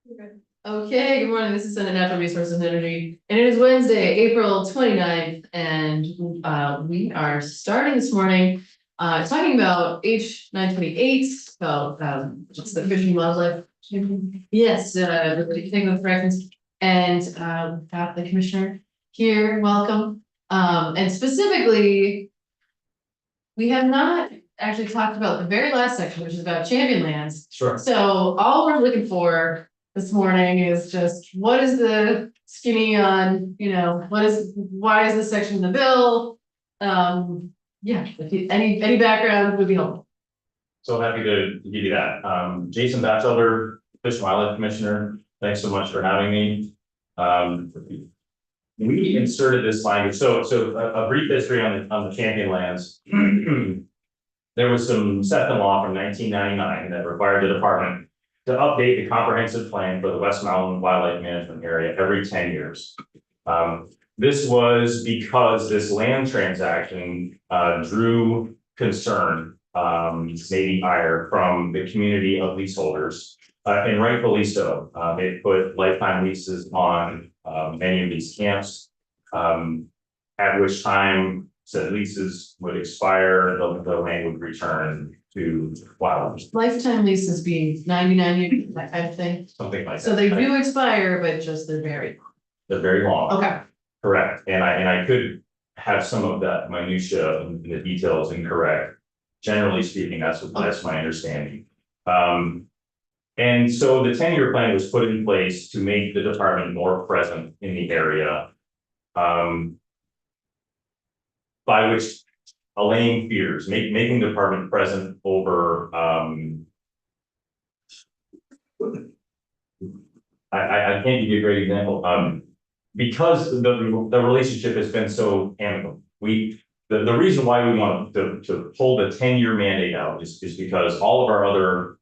Okay, good morning. This is Senate Natural Resources and Energy, and it is Wednesday, April 29th, and we are starting this morning talking about H 928, about just the Fish and Wildlife. Yes, taking the reference, and got the commissioner here. Welcome. And specifically, we have not actually talked about the very last section, which is about champion lands. Sure. So all we're looking for this morning is just what is the skinny on, why is this section in the bill? Yeah, any background would be helpful. So happy to give you that. Jason Batchelder, Fish and Wildlife Commissioner. Thanks so much for having me. We inserted this language. So a brief history on the champion lands. There was some Sefton law from 1999 that required the department to update the comprehensive plan for the West Mountain Wildlife Management Area every 10 years. This was because this land transaction drew concern, maybe ire, from the community of leaseholders, and rightfully so. They put lifetime leases on many of these camps, at which time said leases would expire, the land would return to wildlife. Lifetime leases being 99 years, that kind of thing. Something like that. So they do expire, but just they're very long. Okay. Correct. And I could have some of that minutia in the details incorrect. Generally speaking, that's my understanding. And so the 10-year plan was put in place to make the department more present in the area. By which allaying fears, making the department present over I can't give you a great example. Because the relationship has been so amicable. The reason why we want to hold a 10-year mandate out is because all of our other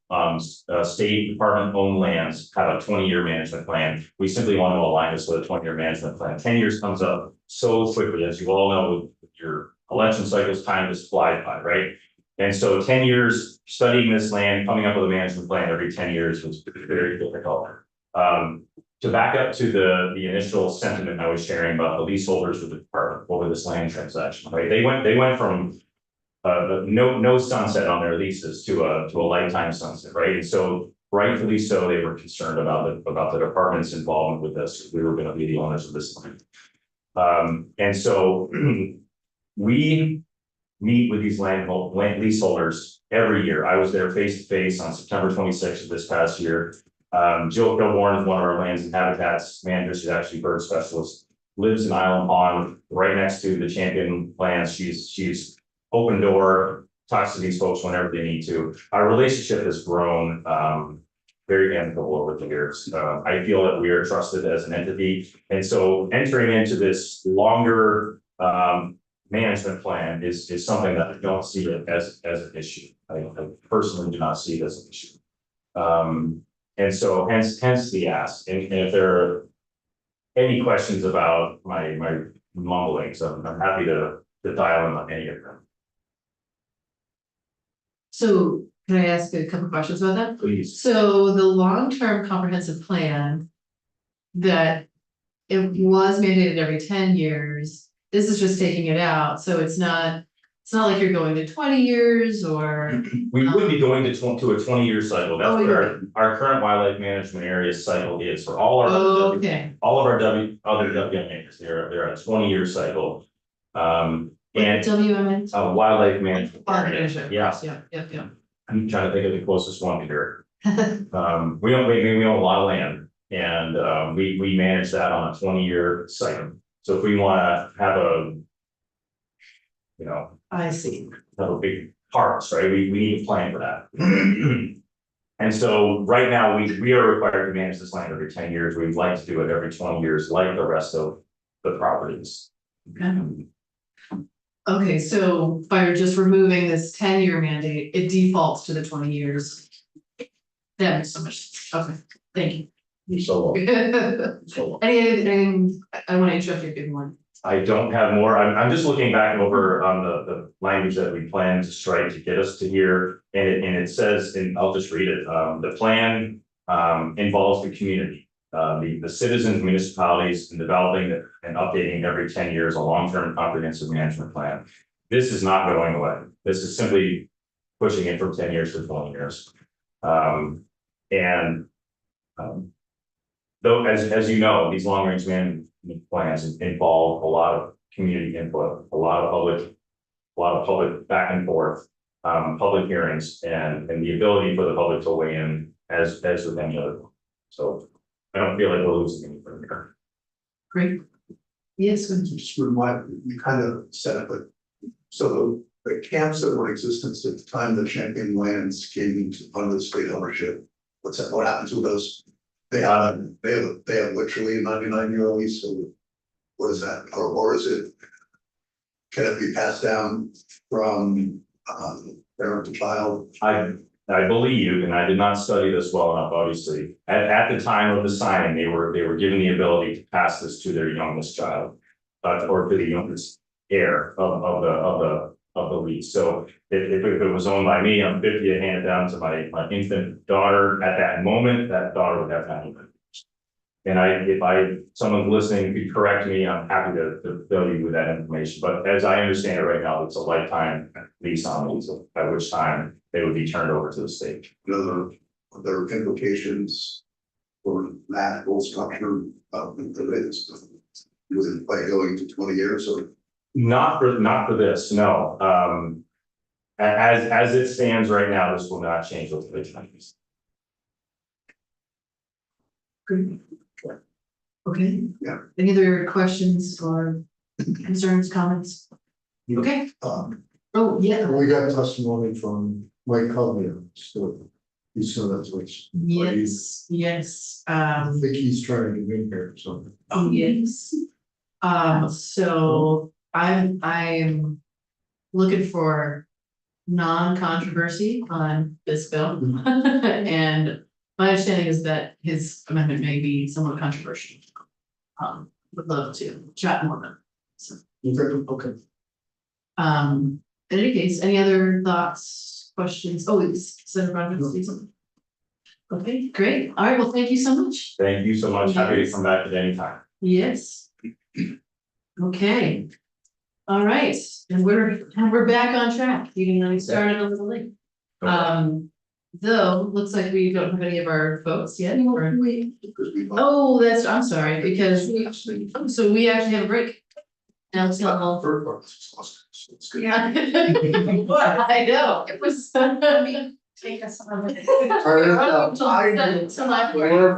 state department owned lands have a 20-year management plan. We simply want to align this with a 20-year management plan. 10 years comes up so quickly, as you all know, with your election cycles, time just flies by, right? And so 10 years studying this land, coming up with a management plan every 10 years was very difficult. To back up to the initial sentiment I was sharing about the leaseholders with the department over this land transaction, right? They went from no sunset on their leases to a lifetime sunset, right? And so rightfully so, they were concerned about the department's involvement with this. We were going to be the owners of this land. And so we meet with these land leaseholders every year. I was there face to face on September 26th of this past year. Jill Kilborn is one of our lands and habitats managers. She's actually bird specialist, lives in Island Pond, right next to the champion lands. She's open door, talks to these folks whenever they need to. Our relationship has grown very amicable over the years. I feel that we are trusted as an entity. And so entering into this longer management plan is something that I don't see it as an issue. I personally do not see it as an issue. And so hence the ask. And if there are any questions about my mumblings, I'm happy to dial in on any of them. So can I ask a couple questions about that? Please. So the long-term comprehensive plan that it was mandated every 10 years, this is just taking it out. So it's not like you're going to 20 years or. We would be going to a 20-year cycle. That's what our current wildlife management area cycle is for all our all of our other WMAs. They're a 20-year cycle. And WMA? Wildlife management area. Yeah. I'm trying to think of the closest one here. we own a lot of land, and we manage that on a 20-year cycle. So if we want to have I see. have a big harvest, right? We need a plan for that. And so right now we are required to manage this land every 10 years. We'd like to do it every 20 years, like the rest of the properties. Okay, so by just removing this 10-year mandate, it defaults to the 20 years. That makes so much sense. Okay, thank you. You're so welcome. And I want to interrupt you a bit more. I don't have more. I'm just looking back over on the language that we plan to strike to get us to here. And it says, and I'll just read it. The plan involves the community. The citizens, municipalities, in developing and updating every 10 years a long-term comprehensive management plan. This is not going away. This is simply pushing it from 10 years to 20 years. Though, as you know, these long-range management plans involve a lot of community input, a lot of public back and forth, public hearings, and the ability for the public to weigh in as with any other one. So I don't feel like we're losing anything here. Great. Yes. Just remind, you kind of set up a, so the camps that were in existence at the time the Champion lands came into under the state ownership. What happened to those? They have literally a 99-year lease. So what is that? Or is it? Can it be passed down from parent to child? I believe, and I did not study this well enough, obviously, at the time of the signing, they were given the ability to pass this to their youngest child, or to the youngest heir of the lease. So if it was owned by me, I'm 50, I hand it down to my infant daughter at that moment, that daughter would have 90. And if someone listening could correct me, I'm happy to fill you with that information. But as I understand it right now, it's a lifetime lease on these, at which time they would be turned over to the state. Are there implications for that whole structure of the with by going to 20 years or? Not for this, no. As it stands right now, this will not change with the changes. Great. Okay. Yeah. Any other questions or concerns, comments? Okay. Oh, yeah. We got testimony from Mike Covey, so he said that's what's. Yes. I think he's trying to get in here or something. Oh, yes. So I'm looking for non-controversy on this bill. And my understanding is that his amendment may be somewhat controversial. Would love to chat more about it. So, Okay. in any case, any other thoughts, questions? Oh, it's Senator Rogers, please. Okay, great. All right, well, thank you so much. Thank you so much. Happy to come back at any time. Yes. Okay. All right, and we're back on track, even though we started a little late. Though, looks like we don't have any of our votes yet. Oh, I'm sorry, because so we actually have a break. Now it's not all. Yeah. I know, it was. Take us on. We're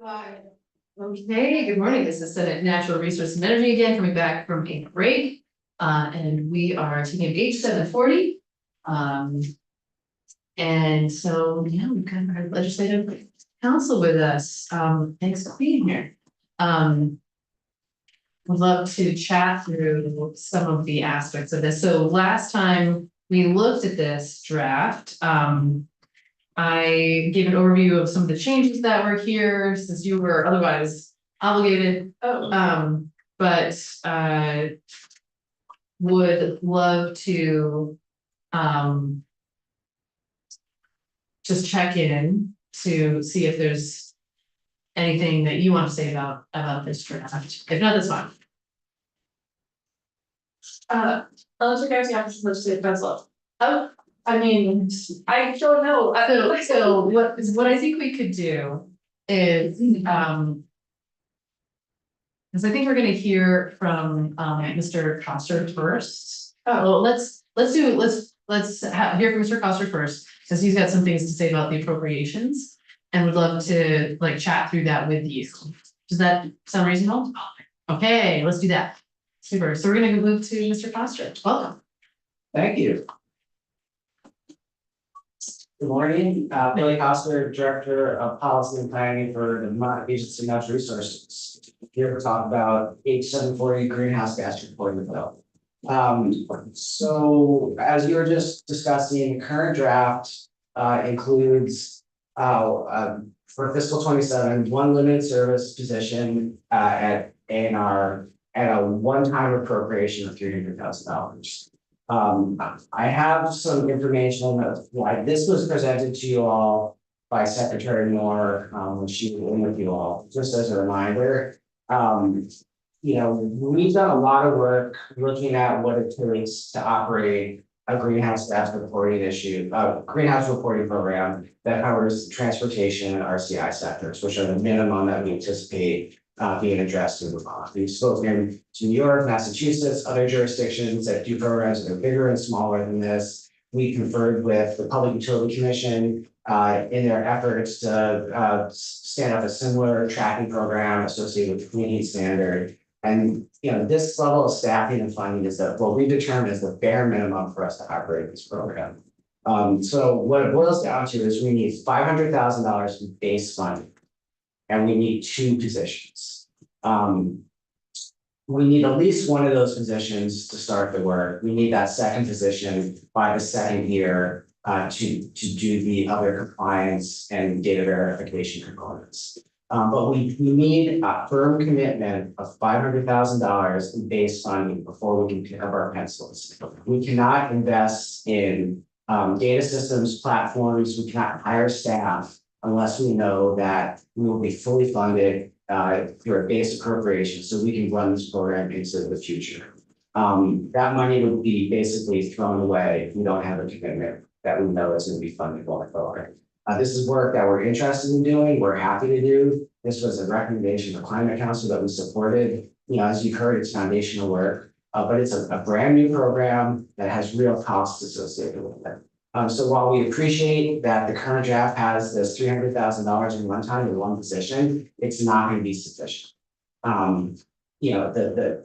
Okay, good morning. This is Senate Natural Resources and Energy again, coming back from a break. And we are taking H 740. And so, yeah, we've got our legislative council with us. Thanks for being here. Would love to chat through some of the aspects of this. So last time we looked at this draft, I gave an overview of some of the changes that were here since you were otherwise obligated. But would love to just check in to see if there's anything that you want to say about this draft. If not, that's fine. Unless you guys have to say pencil. Oh, I mean, I don't know. So what I think we could do is, because I think we're gonna hear from Mr. Coster first. Well, let's hear from Mr. Coster first, because he's got some things to say about the appropriations. And would love to like chat through that with you. Does that sound reasonable? Okay, let's do that. Super. So we're gonna move to Mr. Coster. Welcome. Thank you. Good morning, Billy Coster, Director of Policy and Planning for the Vermont Agency of Natural Resources. Here to talk about H 740 greenhouse gas reporting bill. So as you were just discussing, the current draft includes for fiscal 27, one limited service position at A&R at a one-time appropriation of $300,000. I have some information of why this was presented to you all by Secretary Moore when she was in with you all, just as a reminder. You know, we've done a lot of work looking at what it takes to operate a greenhouse gas reporting greenhouse reporting program that covers transportation and RCI sectors, which are the minimum that we anticipate being addressed in Vermont. We've spoken to New York, Massachusetts, other jurisdictions that do programs that are bigger and smaller than this. We conferred with the Public Utility Commission in their efforts to stand up a similar tracking program associated with the Clean Heat Standard. And you know, this level of staffing and funding is what we determine is the bare minimum for us to operate this program. So what it boils down to is we need $500,000 in base funding. And we need two positions. We need at least one of those positions to start the work. We need that second position by the second year to do the other compliance and data verification components. But we need a firm commitment of $500,000 in base funding before we can pick up our pencils. We cannot invest in data systems, platforms, we cannot hire staff unless we know that we will be fully funded through a base appropriation so we can run this program into the future. That money would be basically thrown away if we don't have a commitment that we know is going to be funded going forward. This is work that we're interested in doing, we're happy to do. This was a recommendation of Climate Council that we supported. You know, as you've heard, it's foundational work, but it's a brand new program that has real costs associated with it. So while we appreciate that the current draft has this $300,000 in one time in one position, it's not going to be sufficient. You know,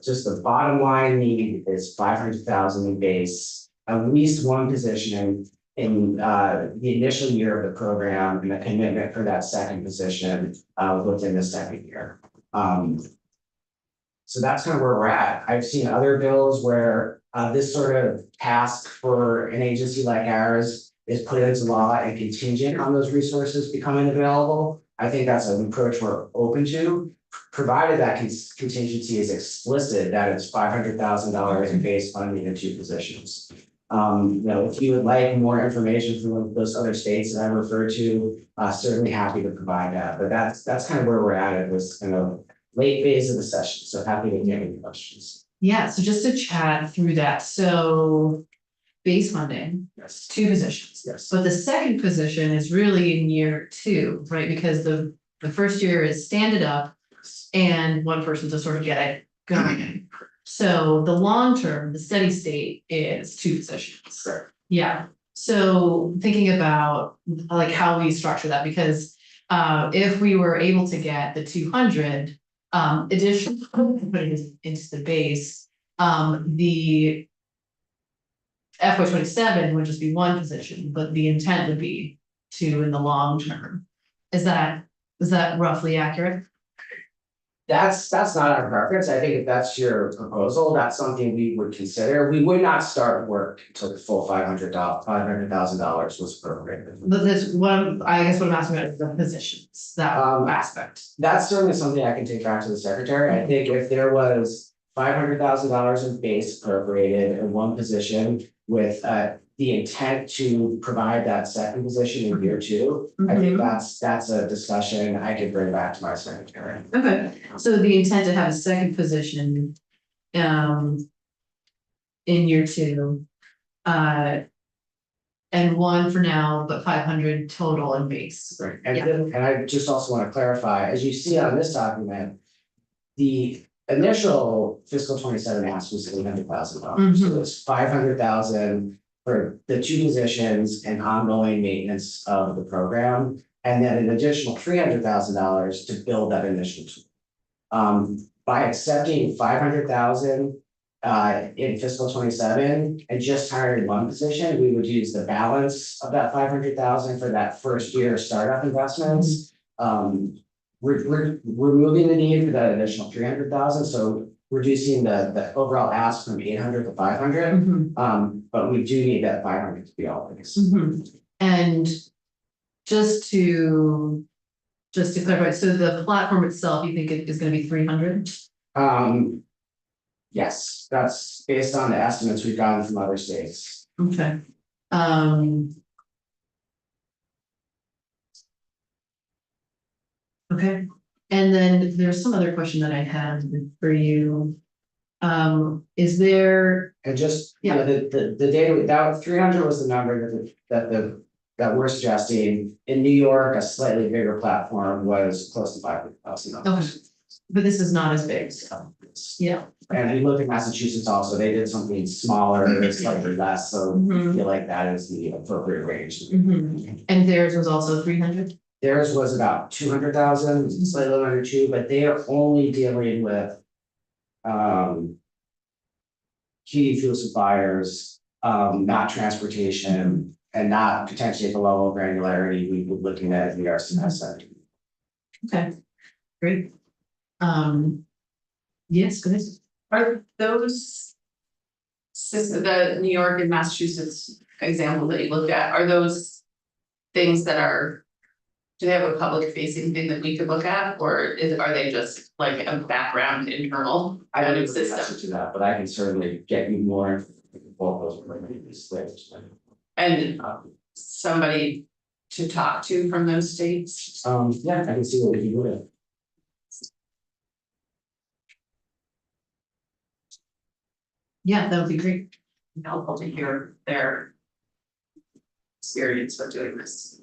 just the bottom line need is $500,000 in base, at least one position in the initial year of the program, and a commitment for that second position within the second year. So that's kind of where we're at. I've seen other bills where this sort of task for an agency like ours is put into law and contingent on those resources becoming available. I think that's an approach we're open to, provided that contingency is explicit, that it's $500,000 in base funding in two positions. You know, if you would like more information from those other states that I referred to, certainly happy to provide that. But that's kind of where we're at this kind of late phase of the session. So happy to take any questions. Yeah, so just to chat through that, so base funding, Yes. two positions. Yes. But the second position is really in year two, right? Because the first year is stand it up and one person to sort of get it going. So the long term, the steady state is two positions. Correct. Yeah, so thinking about like how we structure that, because if we were able to get the 200, additional, put it into the base, the FY 27 would just be one position, but the intent would be two in the long term. Is that roughly accurate? That's not our preference. I think if that's your proposal, that's something we would consider. We would not start work until the full $500,000 was appropriated. But that's I guess what I'm asking about is the positions, that aspect. That's certainly something I can take back to the secretary. I think if there was $500,000 in base appropriated in one position with the intent to provide that second position in year two, I think that's a discussion I could bring back to my secretary. Okay, so the intent to have a second position, in year two, and one for now, but 500 total in base. Right, and I just also want to clarify, as you see on this document, the initial fiscal 27 ask was $800,000. So it's 500,000 for the two positions and ongoing maintenance of the program, and then an additional $300,000 to build that initial tool. By accepting 500,000 in fiscal 27 and just hiring one position, we would use the balance of that 500,000 for that first year startup investments. We're removing the need for that additional 300,000, so reducing the overall ask from 800 to 500. But we do need that 500 to be all base. And just to clarify, so the platform itself, you think it is gonna be 300? Yes, that's based on the estimates we've gotten from other states. Okay. Okay, and then there's some other question that I had for you. Is there, And just, you know, the data, that 300 was the number that we're suggesting. In New York, a slightly bigger platform was close to $500,000. okay, but this is not as big, so, yeah. And we looked at Massachusetts also, they did something smaller, slightly less, so I feel like that is the appropriate range. And theirs was also 300? Theirs was about 200,000, slightly under two, but they are only dealing with heating fuel suppliers, not transportation, and not potentially at the level of granularity we were looking at in the RCS center. Okay, great. Yes, go ahead. Are those the New York and Massachusetts example that you looked at, are those things that are, do they have a public facing thing that we could look at, or are they just like a background internal I don't kind know of the system? answer to that, but I can certainly get you more information both those. And somebody to talk to from those states? Yeah, I can see what we can do with it. Yeah, that would be great. Helpful to hear their experience with doing this.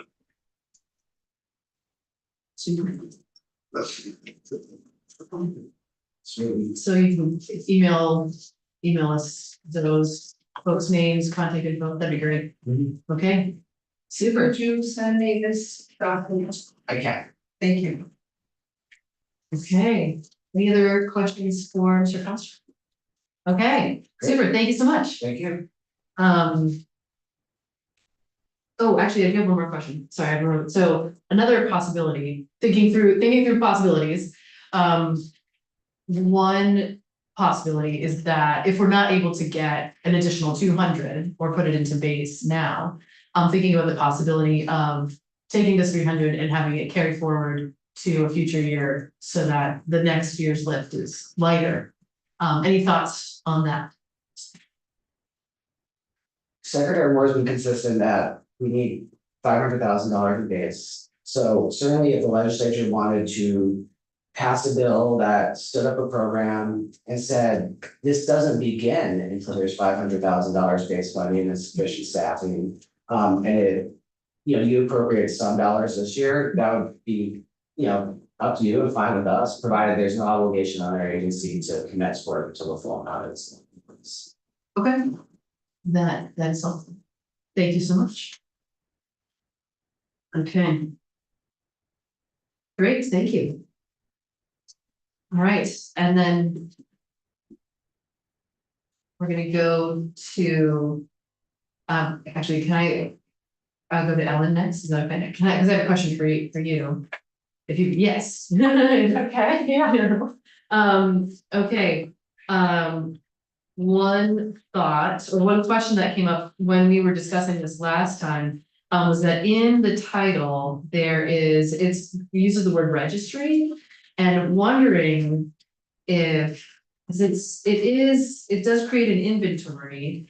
That's- So you can email us those folks' names, contact info, that'd be great. Okay, super. Would you send me this document? I can. Thank you. Okay, any other questions for Mr. Costa? Okay, super, thank you so much. Thank you. Oh, actually, I do have one more question. Sorry, I wrote, so another possibility, thinking through possibilities. One possibility is that if we're not able to get an additional 200 or put it into base now, I'm thinking about the possibility of taking this 300 and having it carry forward to a future year so that the next year's lift is lighter. Any thoughts on that? Secretary Moore's been consistent that we need $500,000 in base. So certainly if the legislature wanted to pass a bill that stood up a program and said, this doesn't begin until there's $500,000 base money and sufficient staffing. And it, you know, you appropriate some dollars this year, that would be, you know, up to you and fine with us, provided there's no obligation on our agency to commence work until the full amount is. Okay, that's all. Thank you so much. Okay. Great, thank you. All right, and then we're gonna go to, actually, can I'll go to Ellen next, is that okay? Can I, because I have a question for you. If you, yes. Okay, yeah. Okay, one thought, or one question that came up when we were discussing this last time, was that in the title, it uses the word registry, and wondering if, because it does create an inventory.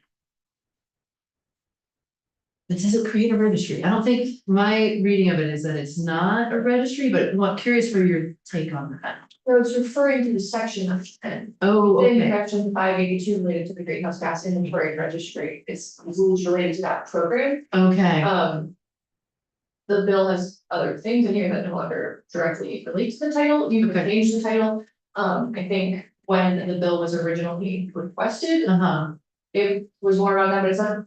But does it create a registry? I don't think, my reading of it is that it's not a registry, but I'm curious for your take on that. So it's referring to the section of ten. Oh, In okay, section 582 related to the greenhouse gas inventory and registry, it's rules related to that program. okay, The bill has other things in here that no longer directly relate to the title, you can Okay. change the title. I think when the bill was originally requested, uh-huh, it was more about that, but it's not.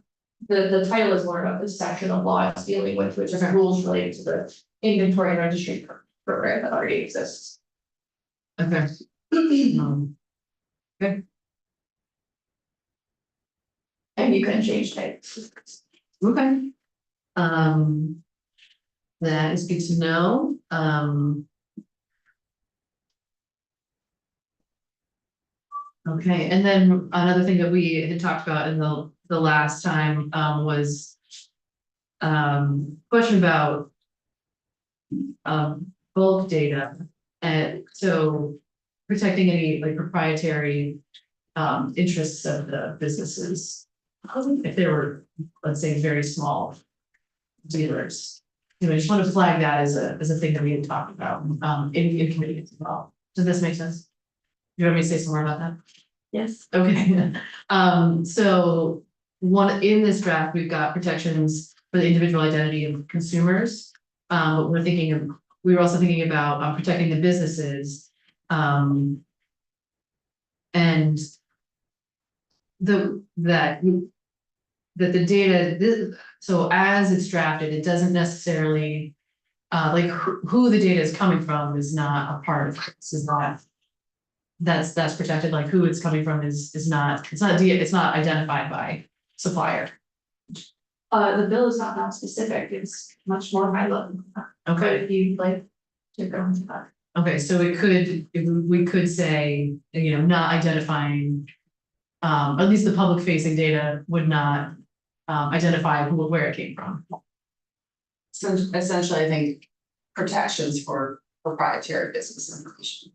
The title is more about this section of law it's dealing with, which is rules related to the inventory and registry program that already exists. okay. And you can change titles. Okay. That is good to know, okay, and then another thing that we had talked about in the last time, was. Question about. Bulk data, and so protecting any like proprietary. Interests of the businesses. If they were, let's say, very small. Dealers. You know, I just want to flag that as a thing that we had talked about, in committee as well. Does this make sense? Do you want me to say some more about that? Yes. Okay, so in this draft, we've got protections for the individual identity of consumers. But we were also thinking about protecting the businesses. And that the data, so as it's drafted, it doesn't necessarily. Like who the data is coming from is not a part of this, is not. That's protected, like who it's coming from is not, it's not identified by supplier. The bill is not that specific, it's much more high level. Okay, If you'd like to go into that. okay, so we could say, not identifying. At least the public facing data would not identify where it came from. So essentially, I think protections for proprietary business information.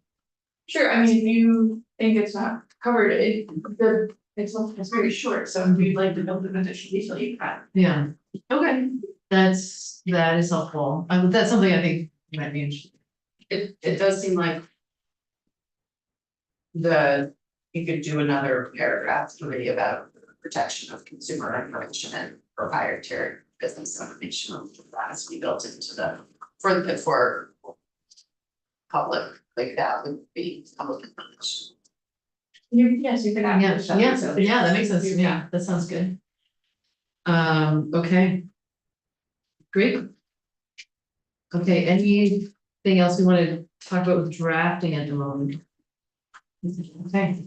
Sure, I mean, if you think it's not covered, it's very short, so if you'd like to build an additional detail, you can. Yeah, okay, that is helpful, that's something I think you might be interested. It does seem like. You could do another paragraph really about protection of consumer information and proprietary business information that has to be built into for public, like that would be public information. Yes, you can add. Yeah, this up, yeah, so- yeah, that makes sense, yeah, that sounds good. Okay. Great. Okay, anything else we want to talk about with drafting at the moment? Okay,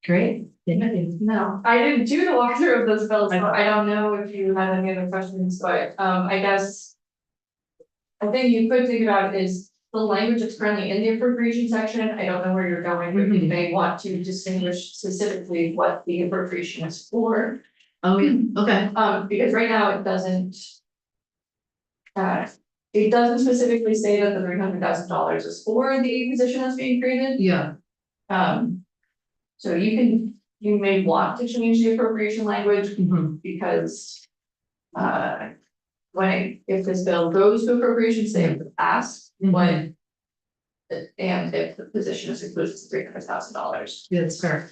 great. No, I didn't do the walkthrough of those bills, so I don't know if you had any other questions, but I guess. I think you could think about is the language that's currently in the appropriation section, I don't know where you're going, but you may want to distinguish specifically what the appropriation is for. Oh, yeah, okay, Because right now it doesn't. It doesn't specifically say that the $300,000 is for the position that's being created. yeah, So you may want to change the appropriation language mhm, because. If this bill goes to appropriations, they have to pass, when. And if the position is included, it's $300,000. yeah, that's fair.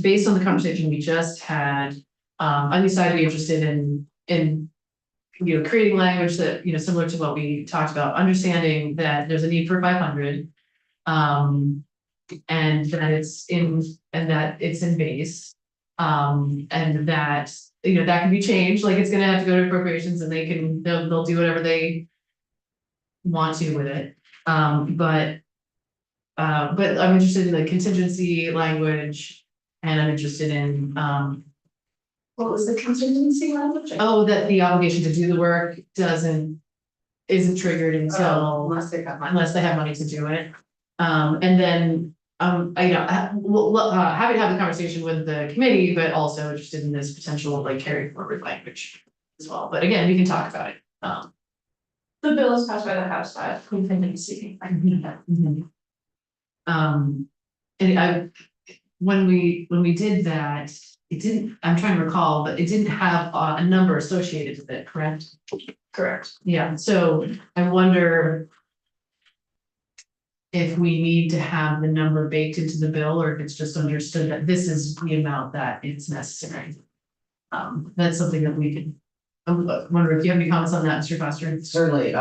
Based on the conversation we just had, at least I'd be interested in. Creating language that, similar to what we talked about, understanding that there's a need for 500. And that it's in base. And that, that can be changed, like it's gonna have to go to appropriations and they'll do whatever they want to with it. But I'm interested in the contingency language, and I'm interested in, What was the contingency language? oh, that the obligation to do the work isn't triggered until, Unless they got money. unless they have money to do it. And then, happy to have the conversation with the committee, but also interested in this potential like carry forward language as well. But again, we can talk about it. The bill is passed by the House by contingency. And when we did that, it didn't, I'm trying to recall, but it didn't have a number associated with it, correct? Correct. Yeah, so I wonder if we need to have the number baked into the bill, or if it's just understood that this is the amount that it's necessary. That's something that we could, I wonder if you have any comments on that, Mr. Foster? Certainly,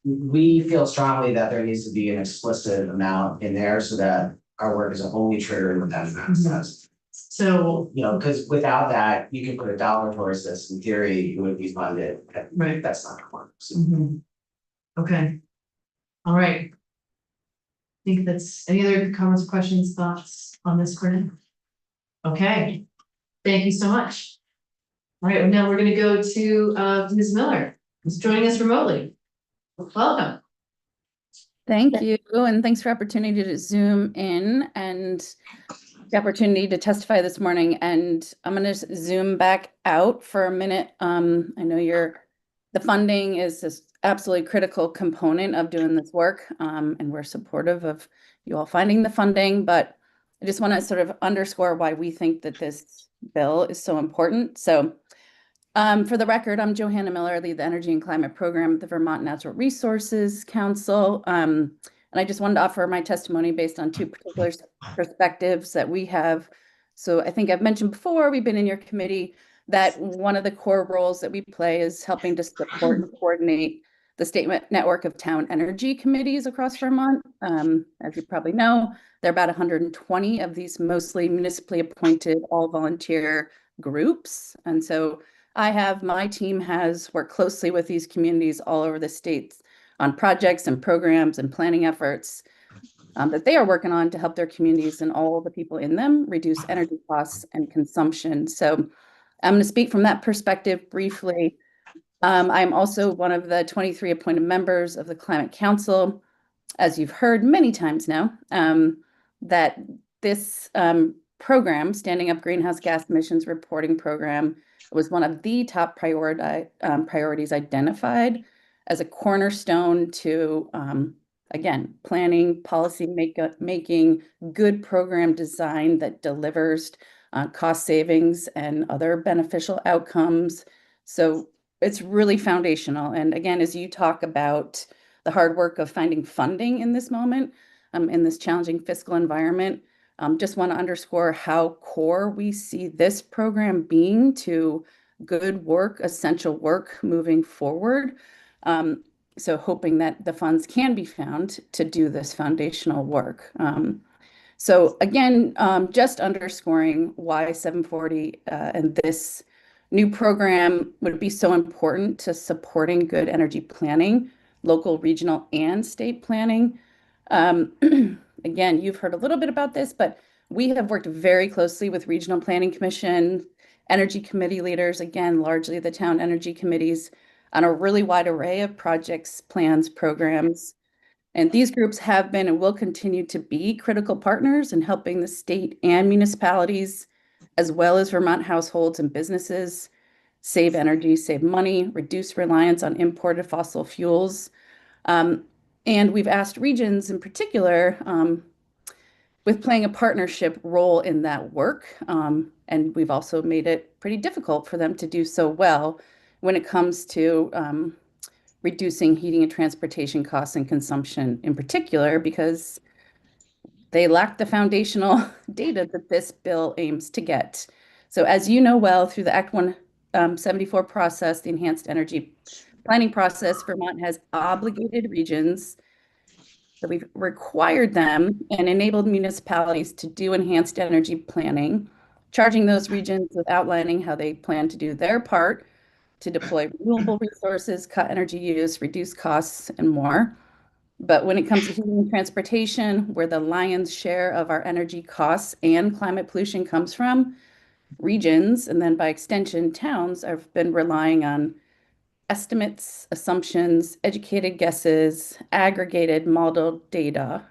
we feel strongly that there needs to be an explicit amount in there so that our work is only triggered when that amount says. So, You know, because without that, you can put a dollar towards this, in theory, it would be funded, and right. that's not gonna work. So Mhm. Okay. All right. I think that's, any other comments, questions, thoughts on this, Corinne? Okay, thank you so much. All right, now we're gonna go to Ms. Miller, who's joining us remotely. Welcome. Thank you, and thanks for opportunity to zoom in and the opportunity to testify this morning. And I'm going to zoom back out for a minute. I know the funding is this absolutely critical component of doing this work, and we're supportive of you all finding the funding, but I just want to sort of underscore why we think that this bill is so important. So for the record, I'm Johanna Miller, I lead the Energy and Climate Program at the Vermont Natural Resources Council. And I just wanted to offer my testimony based on two particular perspectives that we have. So I think I've mentioned before, we've been in your committee, that one of the core roles that we play is helping to support and coordinate the state network of town energy committees across Vermont. As you probably know, there are about 120 of these mostly municipally appointed all volunteer groups. And so my team has worked closely with these communities all over the states on projects and programs and planning efforts that they are working on to help their communities and all the people in them reduce energy costs and consumption. So I'm going to speak from that perspective briefly. I'm also one of the 23 appointed members of the Climate Council. As you've heard many times now, that this program, Standing Up Greenhouse Gas Emissions Reporting Program, was one of the top priorities identified as a cornerstone to, again, planning, policy making, good program design that delivers cost savings and other beneficial outcomes. So it's really foundational. And again, as you talk about the hard work of finding funding in this moment, in this challenging fiscal environment, just want to underscore how core we see this program being to good work, essential work moving forward. So hoping that the funds can be found to do this foundational work. So again, just underscoring why 740 and this new program would be so important to supporting good energy planning, local, regional, and state planning. Again, you've heard a little bit about this, but we have worked very closely with Regional Planning Commission, energy committee leaders, again, largely the town energy committees, on a really wide array of projects, plans, programs. And these groups have been and will continue to be critical partners in helping the state and municipalities, as well as Vermont households and businesses, save energy, save money, reduce reliance on imported fossil fuels. And we've asked regions in particular, with playing a partnership role in that work. And we've also made it pretty difficult for them to do so well when it comes to reducing heating and transportation costs and consumption in particular, because they lack the foundational data that this bill aims to get. So as you know well, through the Act 174 process, the enhanced energy planning process, Vermont has obligated regions. So we've required them and enabled municipalities to do enhanced energy planning, charging those regions with outlining how they plan to do their part to deploy renewable resources, cut energy use, reduce costs, and more. But when it comes to heating and transportation, where the lion's share of our energy costs and climate pollution comes from, regions, and then by extension, towns, have been relying on estimates, assumptions, educated guesses, aggregated modeled data.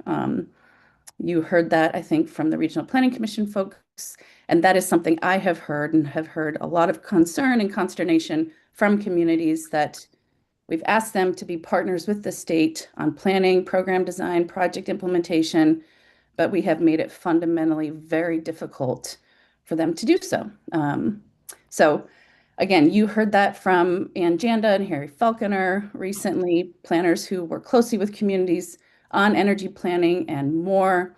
You heard that, I think, from the Regional Planning Commission folks, and that is something I have heard and have heard a lot of concern and consternation from communities that we've asked them to be partners with the state on planning, program design, project implementation, but we have made it fundamentally very difficult for them to do so. So again, you heard that from Ann Janda and Harry Falconer recently, planners who work closely with communities on energy planning and more,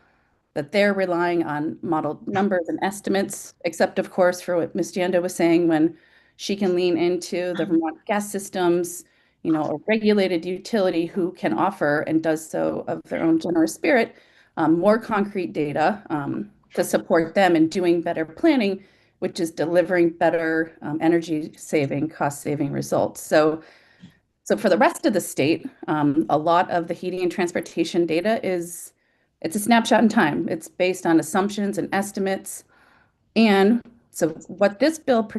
that they're relying on modeled numbers and estimates, except of course for what Ms. Janda was saying when she can lean into the Vermont gas systems, a regulated utility who can offer and does so of their own generous spirit, more concrete data to support them in doing better planning, which is delivering better energy saving, cost saving results. So for the rest of the state, a lot of the heating and transportation data it's a snapshot in time. It's based on assumptions and estimates. And so what this bill,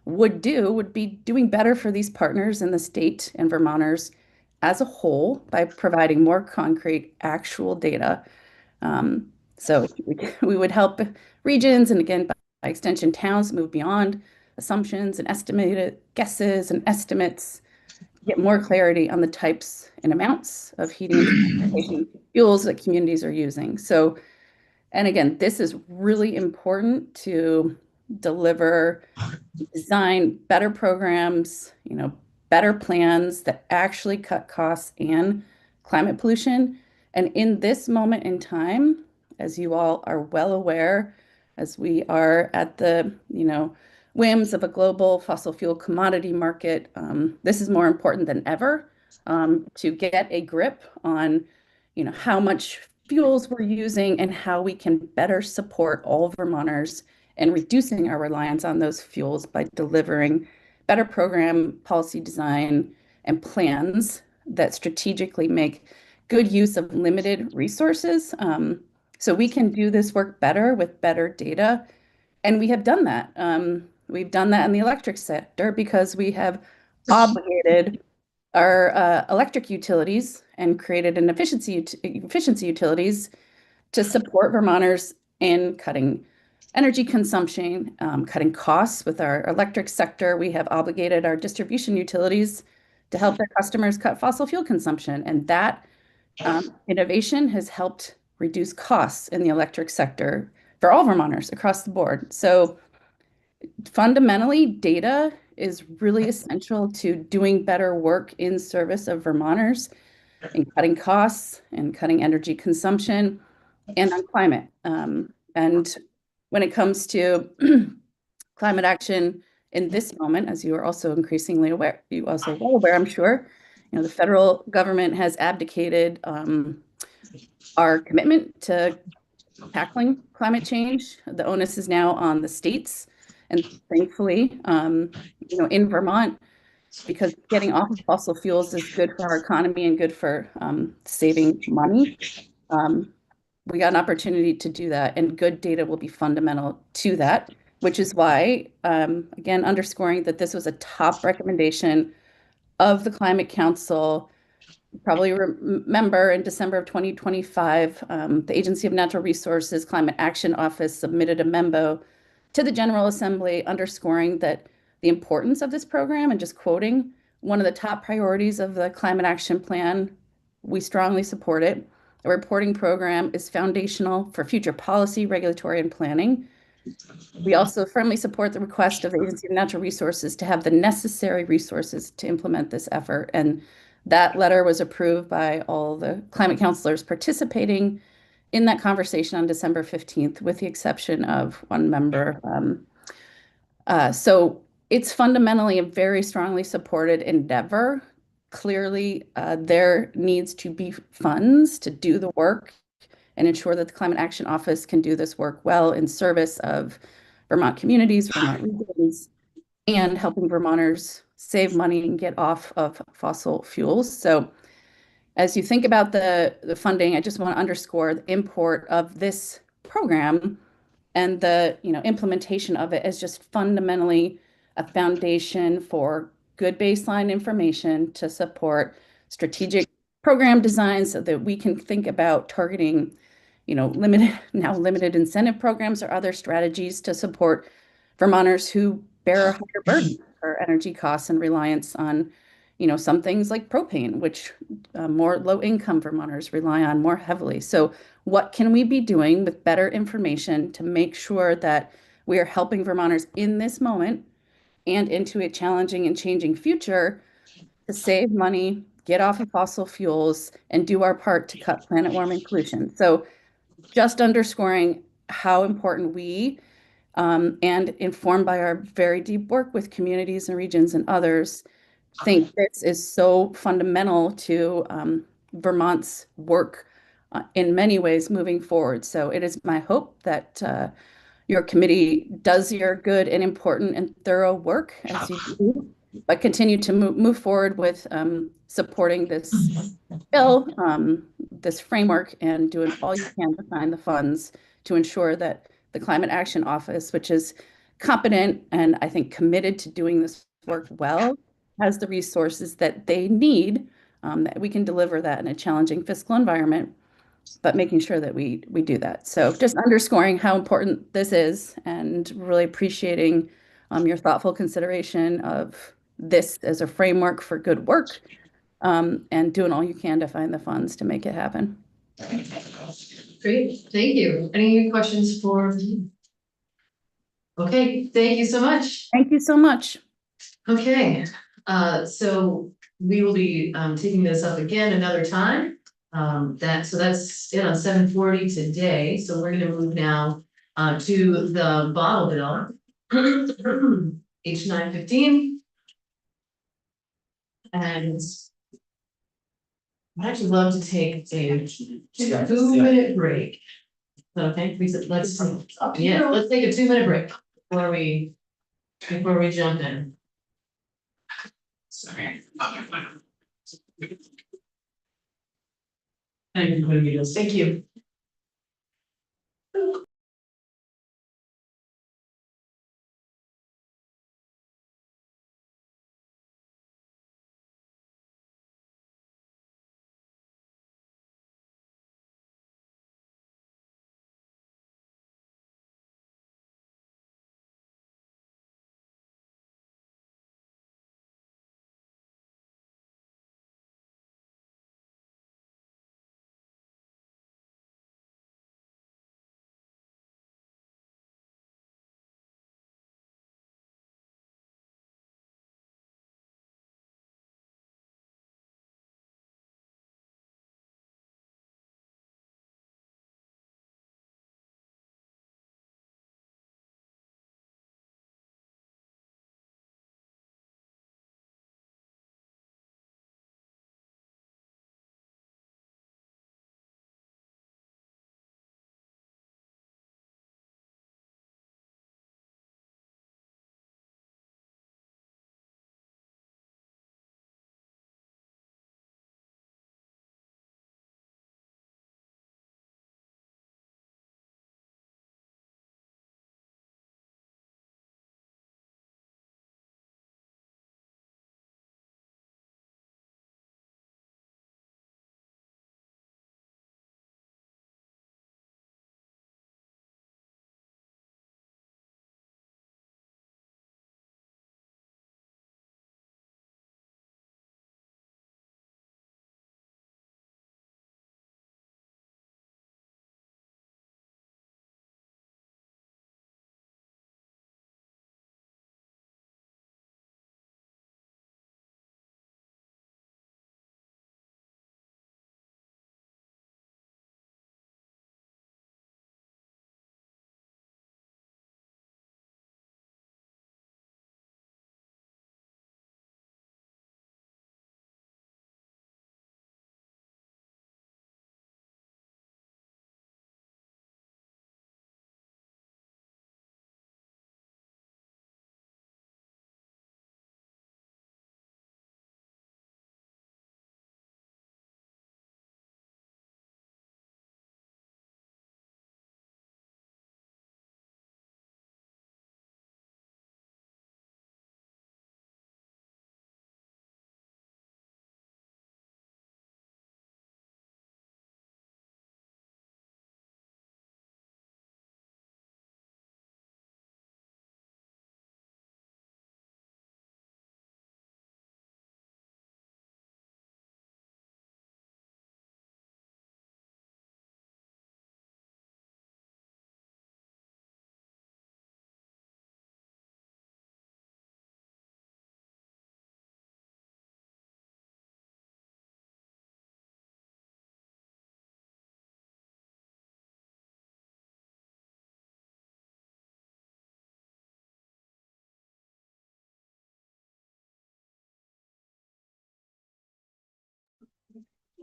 would be doing better for these partners in the state and Vermonters as a whole by providing more concrete, actual data. So we would help regions and again, by extension, towns move beyond assumptions and estimated guesses and estimates, get more clarity on the types and amounts of heating and transportation fuels that communities are using. So, and again, this is really important to design better programs, better plans that actually cut costs and climate pollution. And in this moment in time, as you all are well aware, as we are at the, whims of a global fossil fuel commodity market, this is more important than ever to get a grip on, how much fuels we're using and how we can better support all Vermonters and reducing our reliance on those fuels by delivering better program policy design and plans that strategically make good use of limited resources. So we can do this work better with better data. And we have done that. We've done that in the electric sector because we have obligated our electric utilities and created an efficiency utilities to support Vermonters in cutting energy consumption, cutting costs with our electric sector. We have obligated our distribution utilities to help their customers cut fossil fuel consumption. And that innovation has helped reduce costs in the electric sector for all Vermonters across the board. So fundamentally, data is really essential to doing better work in service of Vermonters in cutting costs and cutting energy consumption and on climate. And when it comes to climate action in this moment, as you are also increasingly aware, you also well aware, I'm sure, the federal government has abdicated our commitment to tackling climate change. The onus is now on the states. And thankfully, in Vermont, because getting off of fossil fuels is good for our economy and good for saving money, we got an opportunity to do that. And good data will be fundamental to that, which is why, again, underscoring that this was a top recommendation of the Climate Council. You probably remember in December of 2025, the Agency of Natural Resources Climate Action Office submitted a memo to the General Assembly underscoring that the importance of this program and just quoting one of the top priorities of the Climate Action Plan, we strongly support it. The reporting program is foundational for future policy, regulatory, and planning. We also firmly support the request of the Agency of Natural Resources to have the necessary resources to implement this effort. And that letter was approved by all the climate counselors participating in that conversation on December 15th, with the exception of one member. So it's fundamentally a very strongly supported endeavor. Clearly, there needs to be funds to do the work and ensure that the Climate Action Office can do this work well in service of Vermont communities, Vermont regions, and helping Vermonters save money and get off of fossil fuels. So as you think about the funding, I just want to underscore the import of this program and the, implementation of it as just fundamentally a foundation for good baseline information to support strategic program design so that we can think about targeting, limited incentive programs or other strategies to support Vermonters who bear a higher burden for energy costs and reliance on, some things like propane, which more low-income Vermonters rely on more heavily. So what can we be doing with better information to make sure that we are helping Vermonters in this moment and into a challenging and changing future to save money, get off of fossil fuels, and do our part to cut planet warming pollution? So just underscoring how important we and informed by our very deep work with communities and regions and others, think this is so fundamental to Vermont's work in many ways moving forward. So it is my hope that your committee does your good and important and thorough work as you do, but continue to move forward with supporting this bill, this framework, and doing all you can to find the funds to ensure that the Climate Action Office, which is competent and I think committed to doing this work well, has the resources that they need, that we can deliver that in a challenging fiscal environment, but making sure that we do that. So just underscoring how important this is and really appreciating your thoughtful consideration of this as a framework for good work, and doing all you can to find the funds to make it happen. Great, thank you. Any questions for me? Okay, thank you so much. Thank you so much. Okay, so we will be taking this up again another time. That's it on 7:40 today, so we're gonna move now to the bottle bill. H 915. And I'd actually love to take a 2-minute break. Okay, let's take a 2-minute break before we jump in. Sorry. Thank you.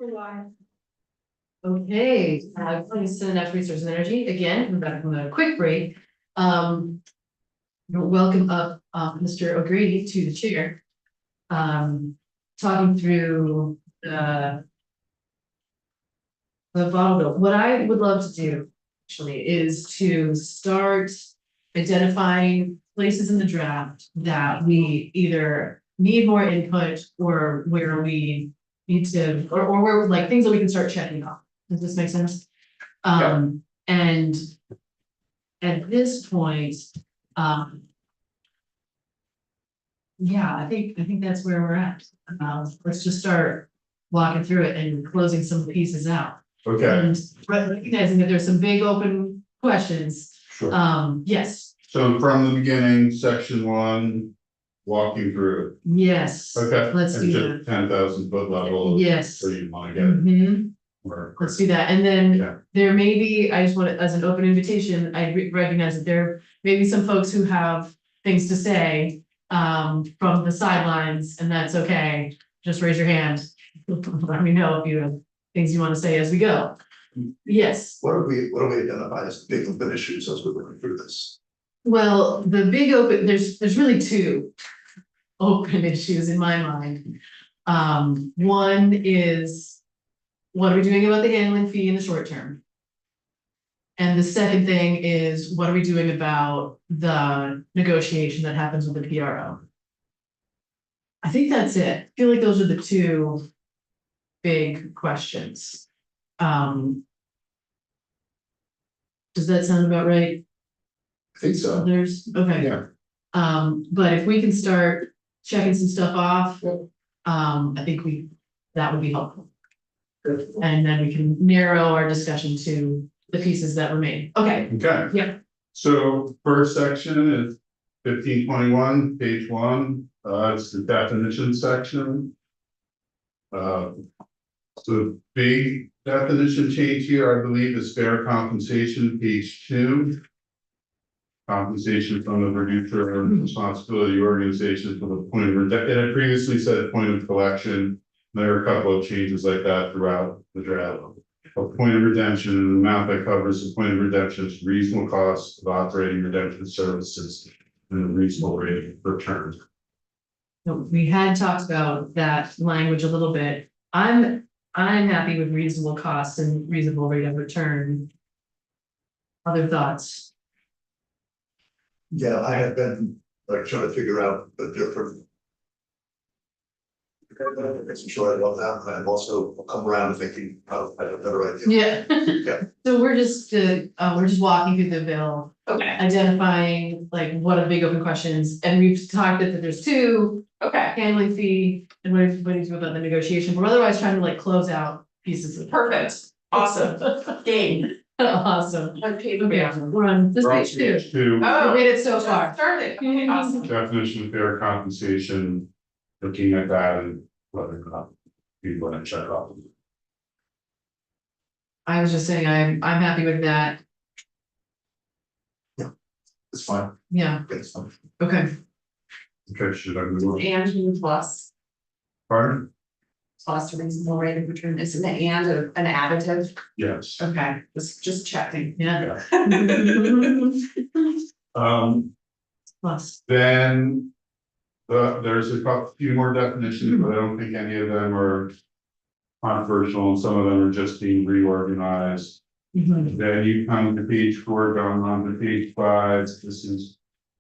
We're live. Okay, thanks to Natural Resources and Energy, again, we're back from a quick break. Welcome up, Mr. O'Grady to the chair. Talking through, the bottle bill. What I would love to do, actually, is to start identifying places in the draft that we either need more input or where we need to, or where, like, things that we can start checking off. Does this make sense? And at this point, yeah, I think that's where we're at. Let's just start walking through it and closing some pieces out. Okay, And recognizing that there's some big open questions. sure. Yes, So from the beginning, section 1, walking through. yes. Okay. Let's And do just 10,000 foot level. Yes. So you wanna get Mhm. more. Let's do that, and then Yeah. there may be, I just want to, as an open invitation, I recognize that there may be some folks who have things to say. From the sidelines, and that's okay, just raise your hand. Let me know if you have things you want to say as we go. Yes, What do we identify as big open issues as we're working through this? well, the big open, there's really two open issues in my mind. One is, what are we doing about the handling fee in the short term? And the second thing is, what are we doing about the negotiation that happens with the PRO? I think that's it. I feel like those are the two big questions. Does that sound about right? I think so. Others? Okay. Yeah. But if we can start checking some stuff off, Yep. I think that would be helpful. And then we can narrow our discussion to the pieces that remain. Okay, Okay. Yeah. So first section is 1521, page 1, it's the definition section. The big definition change here, I believe, is fair compensation, page 2. Compensation from the producer and responsibility organization for the point of, it had previously said point of collection. There are a couple of changes like that throughout the draft. A point of redemption, an amount that covers the point of redemption's reasonable cost of operating redemption services and a reasonable rate of return. so we had talked about that language a little bit. I'm happy with reasonable costs and reasonable rate of return. Other thoughts? Yeah, I have been like trying to figure out the different. Making sure I love that, but I've also come around to thinking, oh, I have a better idea. Yeah. Yeah. So we're just walking through the bill, Okay, identifying like what are the big open questions, and we've talked that there's two, okay, handling fee, and what do you do about the negotiation, we're otherwise trying to like close out pieces of. perfect, awesome, game. Awesome. What page Okay, we're on this We're on page two. page 2, We Oh, made it so just far. started, okay, awesome. definition of fair compensation, looking at that and whether or not people want to check off. I was just saying, I'm happy with that, It's fine. yeah, It's fine. okay. Okay, should I move on? And Pardon? plus reasonable rate of return, isn't it and an additive? Yes. Okay, just checking. Yeah. Plus, Then. There's a few more definitions, but I don't think any of them are controversial, and some of them are just being reorganized. mhm, Then you come to page 4, going on to page 5, this is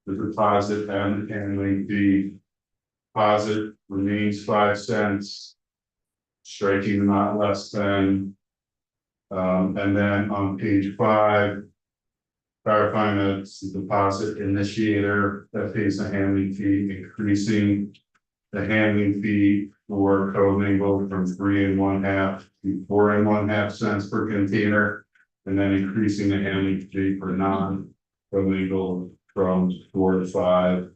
the deposit and the handling fee. Deposit remains 5 cents. Striking not less than. And then on page 5. Clarifying that it's the deposit initiator that pays the handling fee, increasing. The handling fee for commingled from 3 1/2 to 4 1/2 cents per container. And then increasing the handling fee for non-commingled from 4 to 5.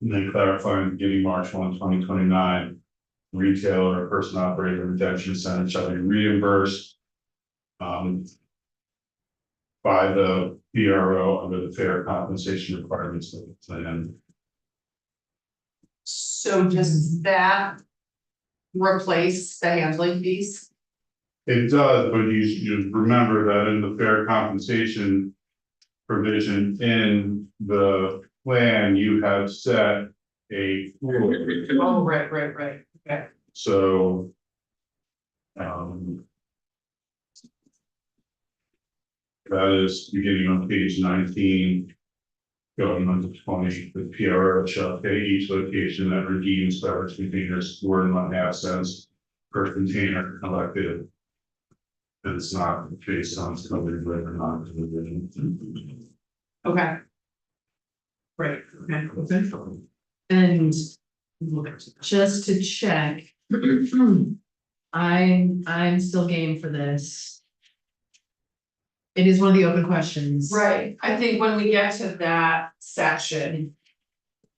And then clarifying beginning March 1, 2029. Retailer or person operating redemption center shall be reimbursed. By the PRO under the fair compensation requirements of the plan. So does that replace the handling fees? It does, but you remember that in the fair compensation provision in the plan, you have set a floor. Oh, right, okay. So. That is beginning on page 19. Going on to 20, the PRO shall pay each location that redeems beverage containers 4.5 cents per container collected. And it's not based on covered or not. Okay. Right, okay. And just to check. I'm still game for this. It is one of the open questions. Right, I think when we get to that section.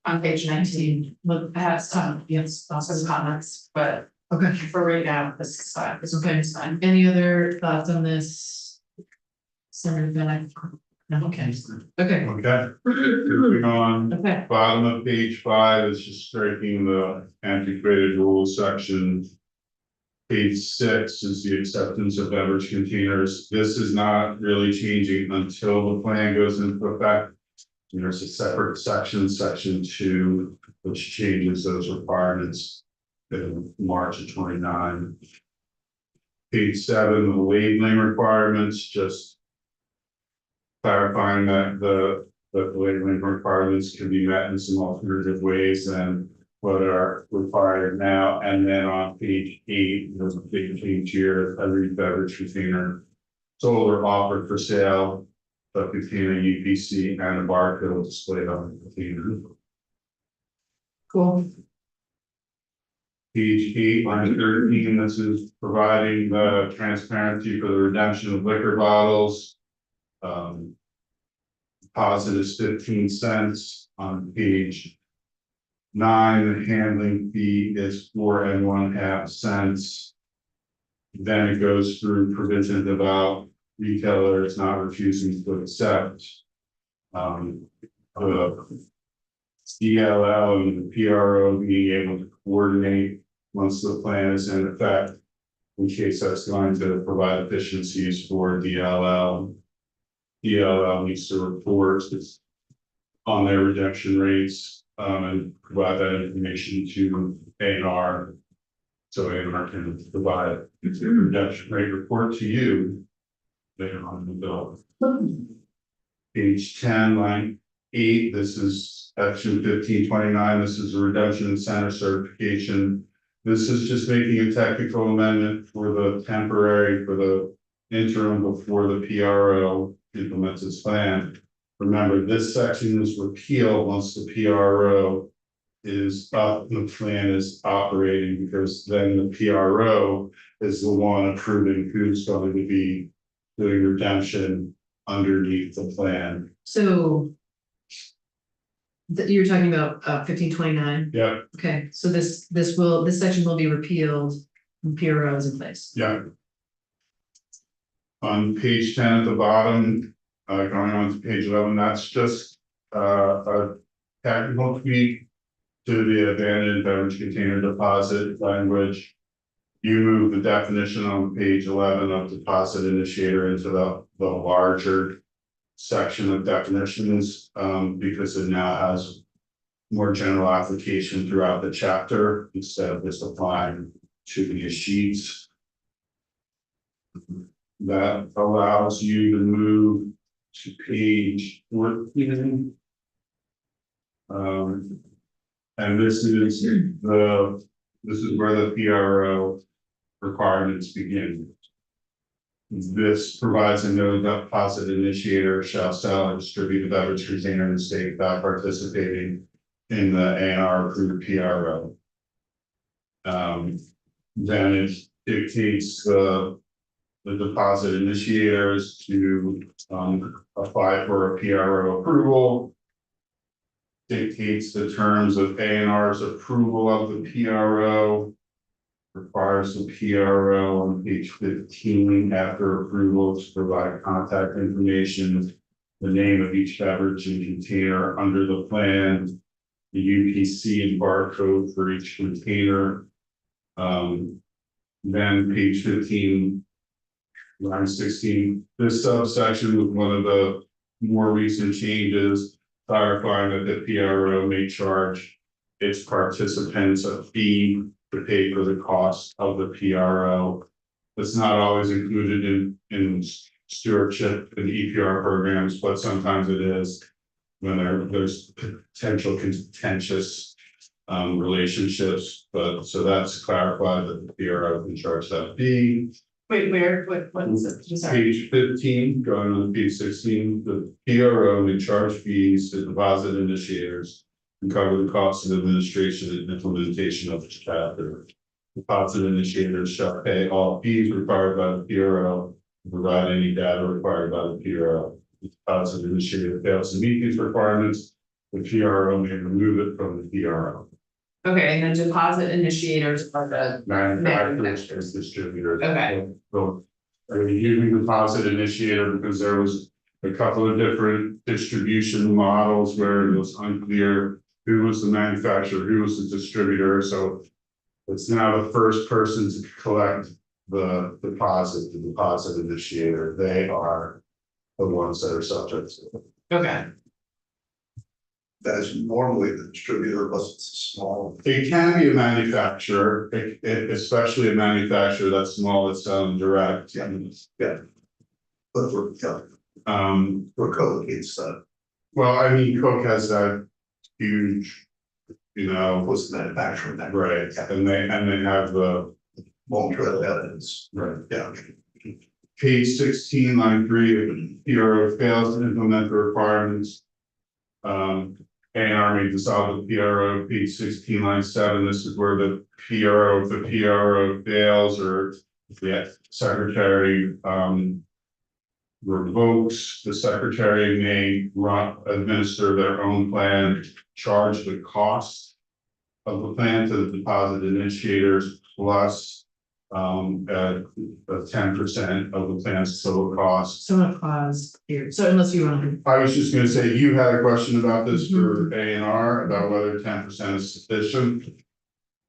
On page 19, we'll have some, yes, some comments, but Okay, for right now, this is fine, this okay. is fine. Any other thoughts on this? Sorry, Ben. No, okay, okay. Okay, moving on. Okay, Bottom of page 5 is just striking the antiquated rules section. Page 6 is the acceptance of beverage containers. This is not really changing until the plan goes into effect. There's a separate section, section 2, which changes those requirements in March of 29. Page 7, the labeling requirements, just clarifying that the labeling requirements can be met in some alternative ways than what are required now. And then on page 8, there's a big change here, every beverage container sold or offered for sale, but containing UPC and a barcode displayed on the container. cool. Page 8, line 13, this is providing the transparency for the redemption of liquor bottles. Deposit is 15 cents. On page 9, the handling fee is 4.5 cents. Then it goes through provisions about retailers not refusing to accept. The DLL and the PRO being able to coordinate once the plan is in effect, in case that's going to provide efficiencies for DLL. DLL needs to report on their redemption rates and provide that information to A&R. So A&R can provide a redemption rate report to you later on in the bill. Page 10, line 8, this is section 1529. This is a redemption center certification. This is just making a technical amendment for the temporary, for the interim before the PRO implements its plan. Remember, this section is repealed once the PRO is up, the plan is operating, because then the PRO is the one approving who's going to be doing redemption underneath the plan. So. You're talking about 1529, Yeah, okay, so this section will be repealed, and PRO is in place. yeah. On page 10 at the bottom, going on to page 11, that's just a technical tweak to the abandoned beverage container deposit language. You move the definition on page 11 of deposit initiator into the larger section of definitions, because it now has more general application throughout the chapter instead of just applying to the sheets. That allows you to move to page 14. And this is where the PRO requirements begin. This provides a no deposit initiator shall sell and distribute a beverage container in the state without participating in the A&R approved PRO. Then it dictates the deposit initiators to apply for a PRO approval. Dictates the terms of A&R's approval of the PRO. Requires the PRO on page 15 after approval to provide contact information, the name of each beverage and container under the plan, the UPC and barcode for each container. Then page 15 Line 16, this subsection was one of the more recent changes, clarifying that the PRO may charge its participants a fee to pay for the cost of the PRO. It's not always included in stewardship and EPR programs, but sometimes it is when there's potential contentious relationships, but so that's clarified that the PRO can charge that fee. Wait, what is it? I'm sorry. Page 15, going on page 16, the PRO may charge fees to deposit initiators and cover the costs of administration and implementation of the chapter. Deposit initiators shall pay all fees required by the PRO, and provide any data required by the PRO. If the deposit initiator fails to meet these requirements, the PRO may remove it from the PRO. Okay, and then deposit initiators are the, Manufacturers and distributors. Okay. So, are you using deposit initiator because there was a couple of different distribution models where it was unclear who was the manufacturer, who was the distributor, so. It's now the first person to collect the deposit initiator, they are the ones that are subject to it. okay, That is normally the distributor, but it's small. It can be a manufacturer, especially a manufacturer that's small, that's selling direct. But we're code against that. Well, I mean, Coke has that huge, Was the manufacturer that? right, and they have the, Long-term evidence. right. Yeah. Page 16, line 3, if PRO fails to implement the requirements. ANR may dissolve the PRO, page 16, line 7, this is where the PRO, if the PRO fails or if the secretary revokes, the secretary may administer their own plan, charge the cost of the plan to the deposit initiators plus a 10% of the plan's total cost. So I'm gonna pause here, so unless you want to. I was just gonna say, you had a question about this for ANR, about whether 10% is sufficient.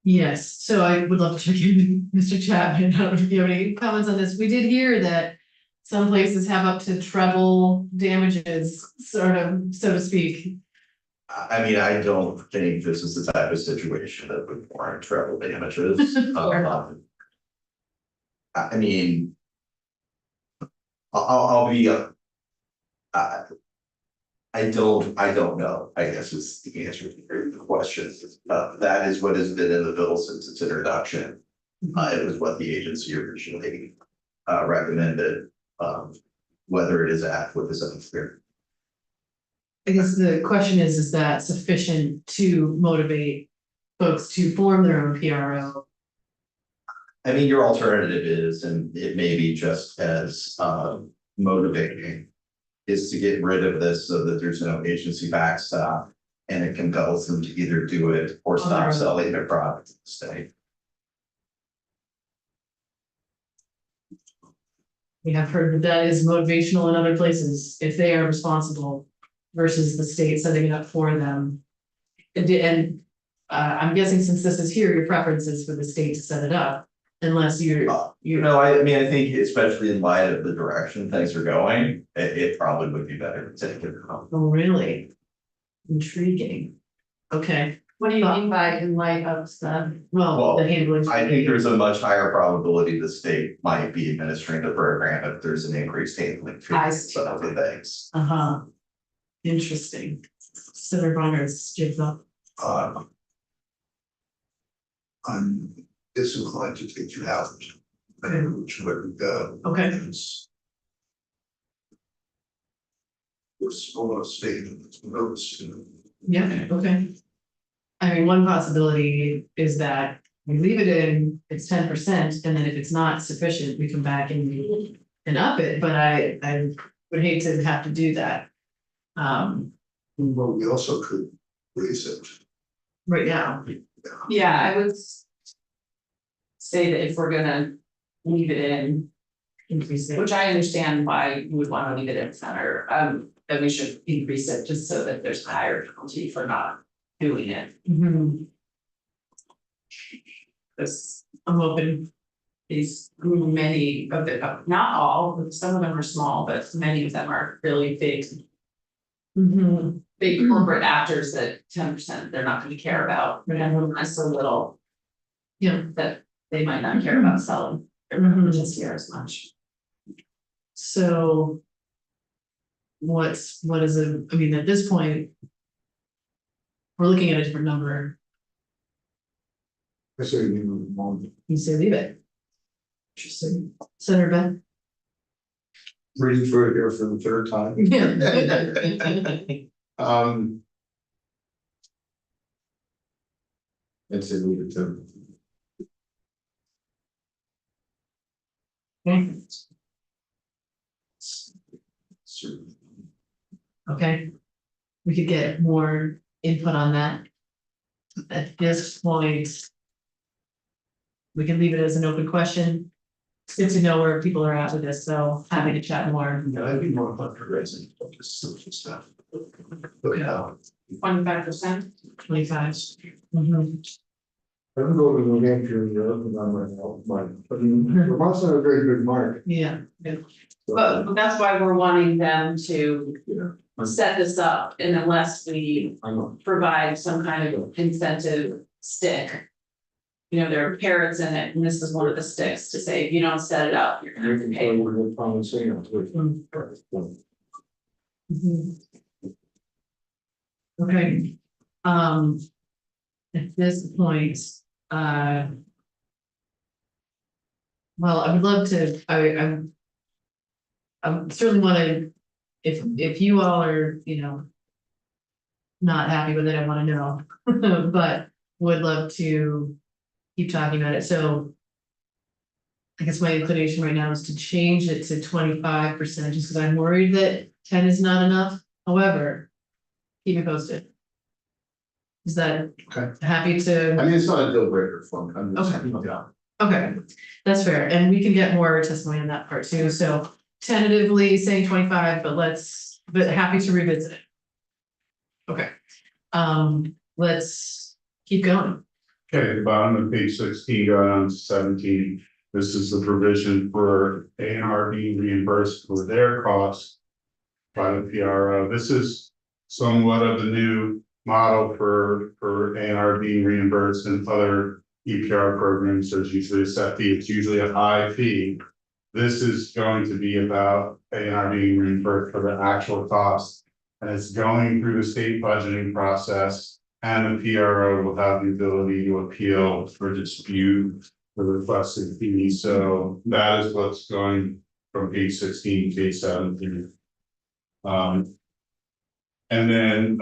Yes, so I would love to check in with Mr. Chapman. I don't know if you have any comments on this. We did hear that some places have up to treble damages, sort of, so to speak. I mean, I don't think this is the type of situation that would warrant treble damages. Fair enough. I mean. I'll be, I don't know, I guess is the answer to your question. That is what has been in the bill since its introduction. It was what the agency originally recommended, whether it is adequate is unclear. I guess the question is that sufficient to motivate folks to form their own PRO? I mean, your alternative is, and it may be just as motivating, is to get rid of this so that there's no agency backstop. And it compels them to either do it or stop selling their product in the state. We have heard that that is motivational in other places, if they are responsible versus the state setting it up for them. And I'm guessing since this is here, your preference is for the state to set it up, unless you're. I mean, I think especially in light of the direction things are going, it probably would be better to take it home. Oh, really? Intriguing. Okay, what do you mean by in light of stuff? well, the handling. I think there's a much higher probability the state might be administering the program if there's an increased handling fee I and see. some other things. Uh-huh. Interesting. Senator Bonner's jigs up. I'm disinclined to take you out. Which would Okay. we're still a state that's noticed. Yeah, okay. I mean, one possibility is that we leave it in, it's 10%, and then if it's not sufficient, we come back and up it, but I would hate to have to do that. Well, we also could raise it. Right now. Yeah, I would say that if we're gonna leave it in, Increase it. which I understand why you would wanna leave it in center, then we should increase it just so that there's a higher penalty for not doing it. Mhm. This, I'm open. many of the, not all, some of them are small, but many of them are really big. Big corporate actors that 10% they're not gonna care about, and that's so little. Yeah. That they might not care about selling their privileges here as much. So. What is it, I mean, at this point. We're looking at a different number, I say you know, moment. you say leave it. Interesting, Senator Ben? Reading through it here for the third time. Yeah. I'd say leave it to. Okay. We could get more input on that. At this point. We can leave it as an open question. It's good to know where people are at with this, so happy to chat more. Yeah, I'd be more fun for residents, just social stuff. But yeah, 25%. 25. I don't go to New Hampshire in Europe because I'm right now, but I mean, Vermont's not a very good market. Yeah, But that's why we're wanting them to Yeah. set this up, and unless we I know. provide some kind of incentive stick. You know, there are carrots in it, and this is one of the sticks to say, if you don't set it up, you're gonna You have to can pay. play with the common signal too. okay. At this point, well, I would love to, I certainly wanna, if you all are, you know. Not happy with it, I wanna know, but would love to keep talking about it, so. I guess my inclination right now is to change it to 25%, just because I'm worried that 10 is not enough, however. Keep me posted. Is that okay, happy I to, mean, it's not a deal breaker for me, I'm just, Okay. yeah. okay, that's fair, and we can get more testimony on that part too, so tentatively saying 25, but happy to revisit it. Okay, let's keep going. Okay, the bottom of page 16, going on to 17, this is the provision for A&R being reimbursed for their costs by the PRO. This is somewhat of the new model for A&R being reimbursed in other EPR programs. There's usually a set fee, it's usually a high fee. This is going to be about A&R being reimbursed for the actual cost, and it's going through the state budgeting process. And the PRO will have the ability to appeal for dispute the requested fee. So that is what's going from page 16 to page 17. And then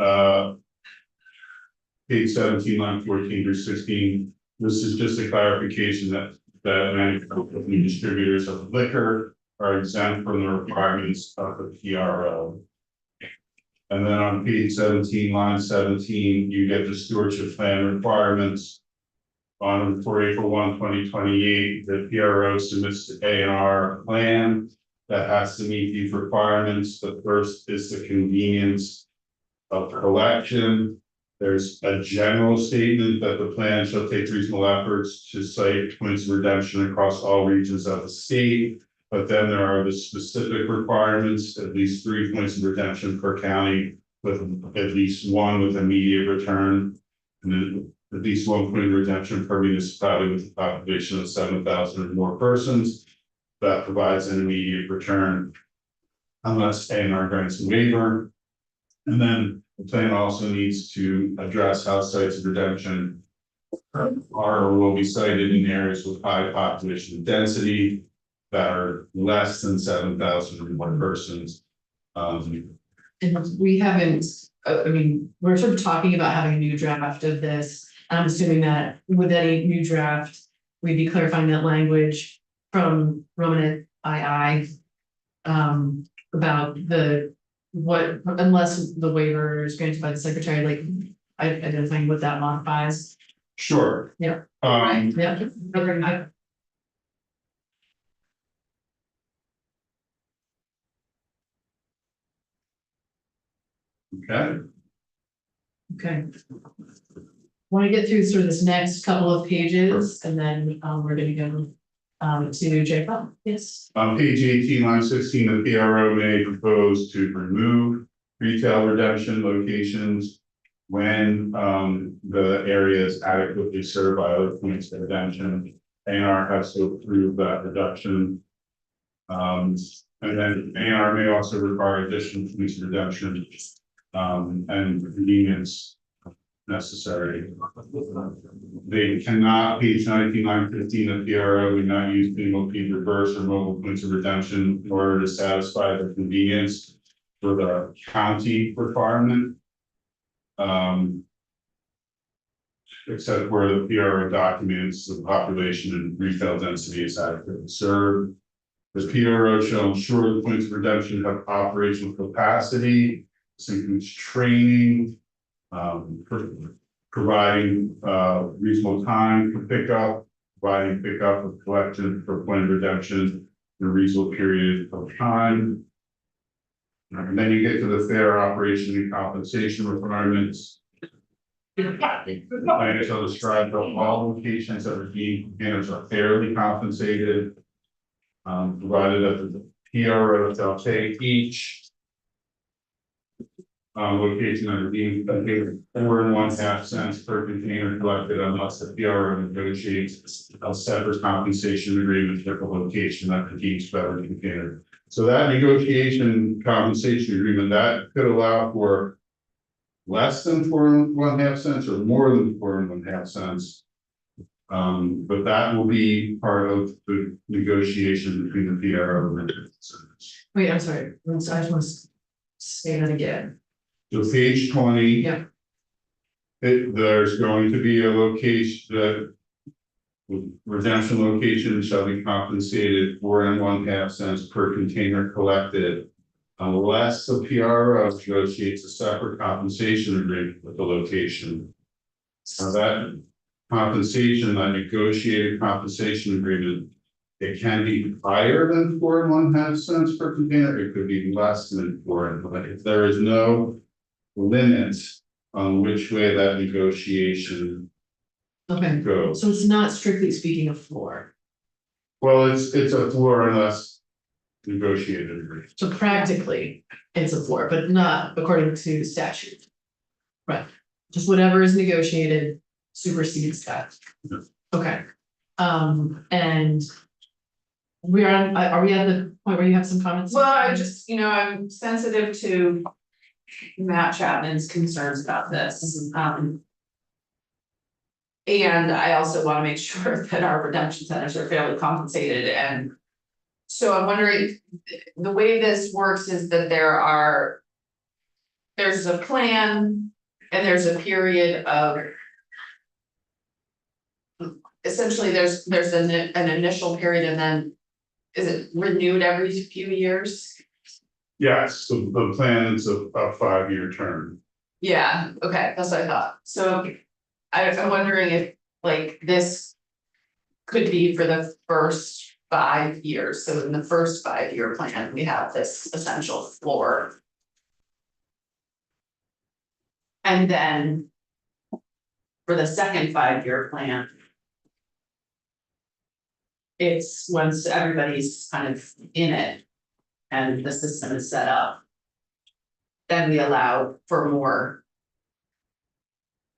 page 17, line 14 through 16. This is just a clarification that manufacturing distributors of liquor are exempt from the requirements of the PRO. And then on page 17, line 17, you get the stewardship plan requirements. For April 1, 2028, the PRO submits the A&R plan that has to meet these requirements. The first is the convenience of collection. There's a general statement that the plan shall take reasonable efforts to cite points of redemption across all regions of the state. But then there are the specific requirements, at least 3 points of redemption per county, with at least 1 with immediate return. And then at least 1 point of redemption per municipality with a population of 7,000 or more persons. That provides an immediate return. Unless A&R grants a waiver. And then the plan also needs to address how sites of redemption are or will be cited in areas with high population density that are less than 7,000 or more persons. And we haven't, I mean, we're sort of talking about having a new draft of this. I'm assuming that with any new draft, we'd be clarifying that language from Roman II. About unless the waiver is granted by the secretary, like identifying what that modifies. Sure. Yeah. Um, Yeah. okay. Okay. Want to get through sort of this next couple of pages and then we're gonna go to J. Paul. Yes. On page 18, line 16, the PRO may propose to remove retail redemption locations when the area is adequately served by other points of redemption. ANR has to approve that reduction. And then ANR may also require additional points of redemption and convenience necessary. They cannot, page 19, line 15 of PRO, would not use single feed reverse or mobile points of redemption in order to satisfy the convenience for the county requirement. Except where the PRO documents the population and retail density is adequately served. The PRO shall ensure the points of redemption have operational capacity. This includes training, providing reasonable time for pickup, providing pickup or collection for point of redemption in a reasonable period of time. And then you get to the fair operation and compensation requirements. The plan shall describe how all locations that are deemed containers are fairly compensated. Provided that the PRO shall take each location that are deemed container 4 1/2 cents per container collected unless the PRO negotiates a separate compensation agreement with the location that contains better container. So that negotiation compensation agreement, that could allow for less than 4 1/2 cents or more than 4 1/2 cents. But that will be part of the negotiation between the PRO and the centers. Wait, I'm sorry. I just want to say that again. So page 20. Yeah. There's going to be a location that redemption location shall be compensated 4 1/2 cents per container collected. Unless the PRO negotiates a separate compensation agreement with the location. Now that compensation, that negotiated compensation agreement, it can be higher than 4 1/2 cents per container, it could be less than 4. But if there is no limit on which way that negotiation Okay, goes. so it's not strictly speaking a floor. Well, it's a floor unless negotiated agreement. So practically, it's a floor, but not according to statute. Right, just whatever is negotiated supersedes that. Yeah. Okay, and are we at the point where you have some comments? Well, I just, I'm sensitive to Matt Chapman's concerns about this. And I also want to make sure that our redemption centers are fairly compensated, and so I'm wondering, the way this works is that there's a plan and there's a period of. Essentially, there's an initial period and then is it renewed every few years? Yes, the plan is a 5-year term. Yeah, okay, that's what I thought. So I'm wondering if like this could be for the first 5 years. So in the first 5-year plan, we have this essential floor. And then for the second 5-year plan, it's once everybody's kind of in it and the system is set up, then we allow for more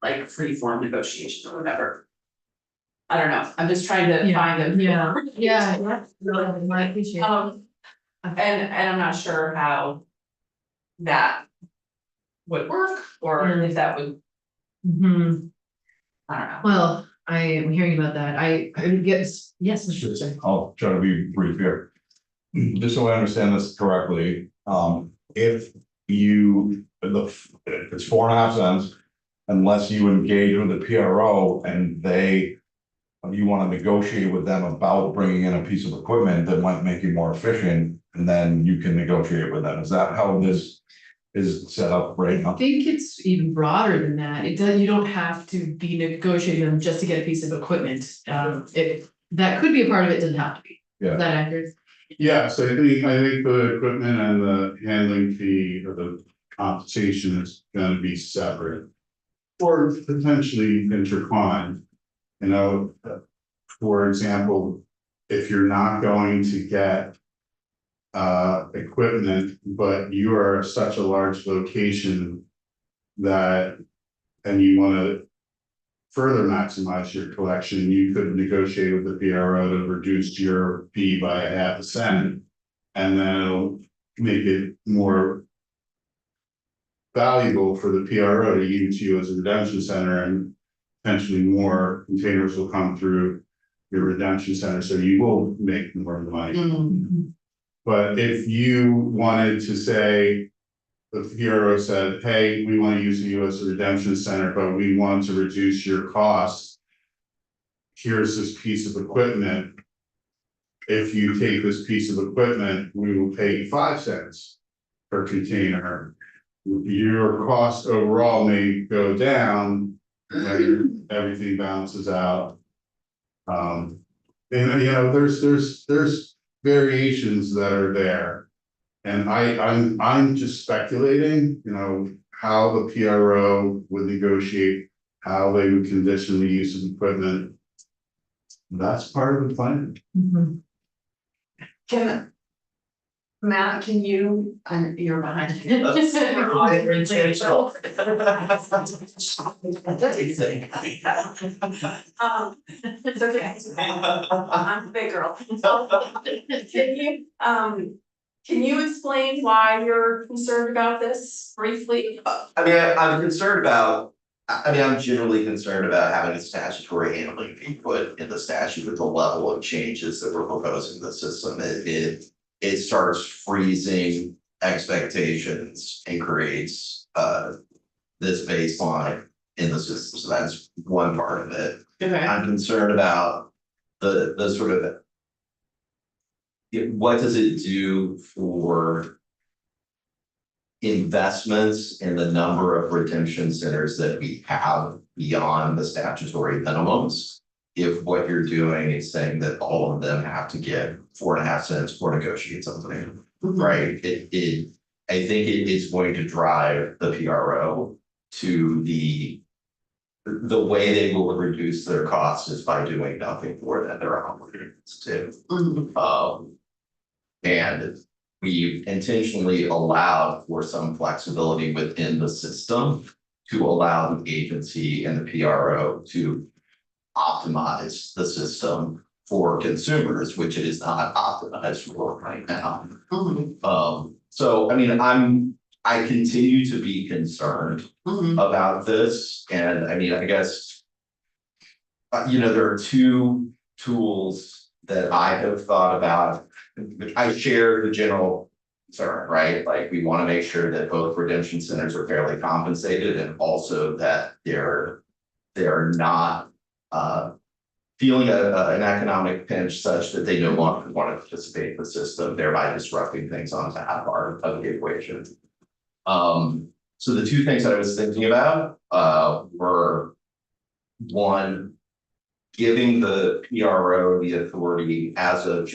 like free form negotiation or whatever. I don't know, I'm just trying to find a. Yeah, I appreciate it. And I'm not sure how that would work, or if that would, Mhm. I don't know. Well, I am hearing about that. I guess, yes, Mr. Chair. I'll try to be brief here. Just so I understand this correctly, if it's 4 1/2 cents, unless you engage with the PRO and you want to negotiate with them about bringing in a piece of equipment that might make you more efficient, and then you can negotiate with them. Is that how this is set up right now? I think it's even broader than that. You don't have to be negotiating them just to get a piece of equipment. That could be a part of it, doesn't have to be. Yeah. Is that accurate? Yes, I think the equipment and the handling fee or the compensation is gonna be separate. Or potentially intertwined, for example, if you're not going to get equipment, but you are such a large location that, and you wanna further maximize your collection, you could negotiate with the PRO to reduce your fee by 0.5 cent. And then it'll make it more valuable for the PRO to use you as a redemption center, and potentially more containers will come through your redemption center, so you will make more money. Mm. But if you wanted to say, the PRO said, hey, we want to use the US Redemption Center, but we want to reduce your costs. Here's this piece of equipment. If you take this piece of equipment, we will pay you 5 cents per container. Your cost overall may go down when everything balances out. And you know, there's variations that are there. And I'm just speculating, you know, how the PRO would negotiate, how they would condition the use of equipment. That's part of the plan. Mhm. Matt, can you, you're behind. It's okay. I'm a big girl. Can you explain why you're concerned about this briefly? I mean, I'm concerned about, I'm generally concerned about having a statutory handling fee put in the statute with the level of changes that we're proposing to the system. It starts freezing expectations and creates this baseline in the system. So that's one part of it. Okay. I'm concerned about the sort of what does it do for investments in the number of redemption centers that we have beyond the statutory minimums. If what you're doing is saying that all of them have to get 4.5 cents or negotiate something, right? I think it is going to drive the PRO to the way they will reduce their costs is by doing nothing more than they're obligated to. And we've intentionally allowed for some flexibility within the system to allow the agency and the PRO to optimize the system for consumers, which it is not optimized for right now. So I mean, I continue to be concerned about this, and I mean, I guess you know, there are two tools that I have thought about. I share the general concern, right? Like, we want to make sure that both redemption centers are fairly compensated, and also that they're not feeling an economic pinch such that they no longer want to participate in the system, thereby disrupting things on that part of the equation. So the two things that I was thinking about were, one, giving the PRO the authority as of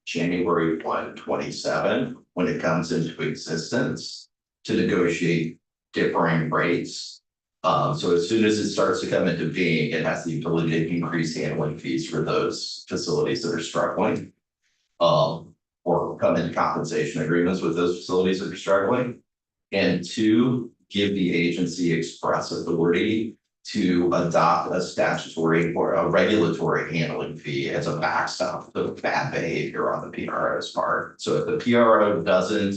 January 1, 27, when it comes into existence, to negotiate differing rates. So as soon as it starts to come into being, it has the ability to increase handling fees for those facilities that are struggling. Or come into compensation agreements with those facilities that are struggling. And two, give the agency express authority to adopt a statutory or a regulatory handling fee as a backstop to bad behavior on the PRO's part. So if the PRO doesn't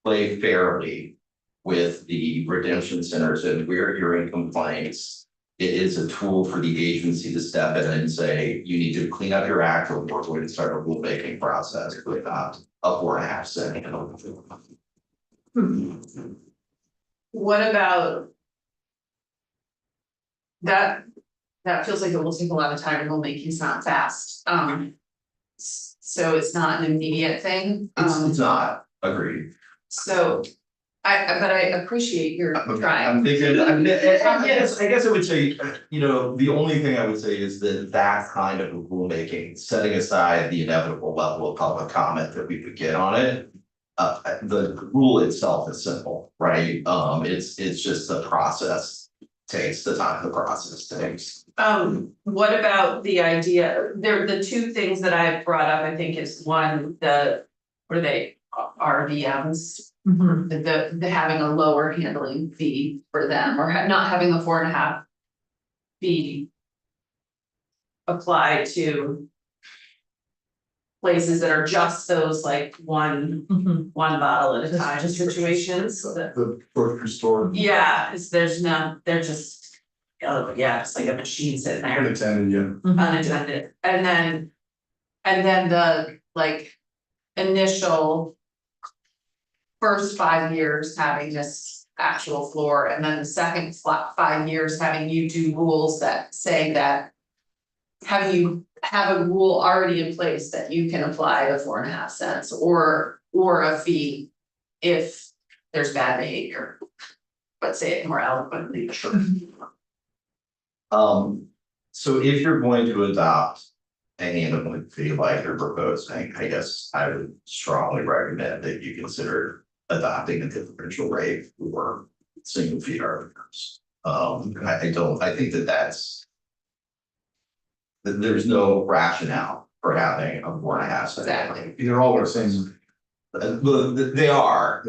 play fairly with the redemption centers and we're hearing complaints, it is a tool for the agency to step in and say, you need to clean up your act, or we're going to start a rulemaking process with a 4.5 cent handling fee. What about? That feels like it will take a lot of time and will make you not fast. So it's not an immediate thing. It's not, agreed. So but I appreciate your trying. I'm thinking, I guess I would say, you know, the only thing I would say is that kind of rulemaking, setting aside the inevitable level of public comment that we could get on it. The rule itself is simple, right? It's just the process takes the time the process takes. What about the idea, the two things that I brought up, I think is one, what are they, RVMs? Mhm. The having a lower handling fee for them, or not having a 4.5 fee apply to places that are just those like one Mhm. bottle at a Just- time just situations. The grocery store. Yeah, cause there's no, they're just, oh, yeah, it's like a machine sitting there Unattended, yeah. Mhm. unattended, and then the like initial first 5 years having this actual floor, and then the second 5 years having you do rules that say that having you have a rule already in place that you can apply the 4.5 cents or a fee if there's bad behavior. But say it more eloquently. Sure. So if you're going to adopt a handling fee like you're proposing, I guess I would strongly recommend that you consider adopting a differential rate for single fee arbiters. I think that's. That there's no rationale for having a 4.5 cent. Exactly. They're all the same. Well, they are,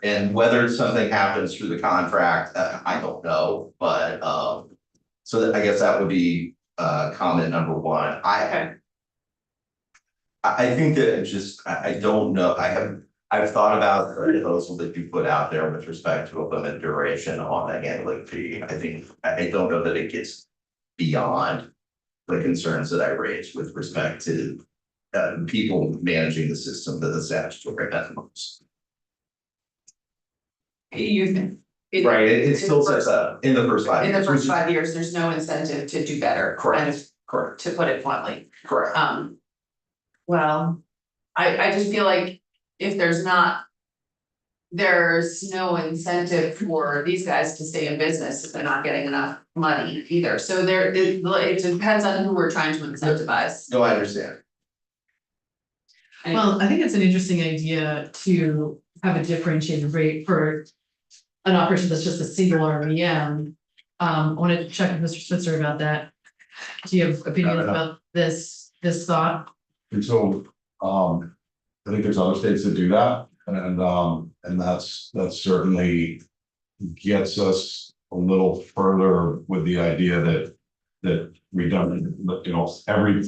and whether something happens through the contract, I don't know, but, so that, I guess that would be, comment number one, I think that it's just, I don't know, I've thought about the proposal that you put out there with respect to a limited duration on the handling fee, I don't know that it gets beyond the concerns that I raised with respect to people managing the system to the statutory minimums. You think. Right, it still says that in the first 5 In years. the first which is 5 years, there's no incentive to do better. Correct. Correct. To put it bluntly. Correct. Well, I just feel like if there's no incentive for these guys to stay in business if they're not getting enough money either. So it depends on who we're trying to incentivize. No, I understand. Well, I think it's an interesting idea to have a differentiated rate for an operation that's just a single RVM. I want to check with Mr. Switzer about that. Do you have opinions about this thought? And so, I think there's other states that do that, and that's certainly gets us a little further with the idea that we don't, you know, every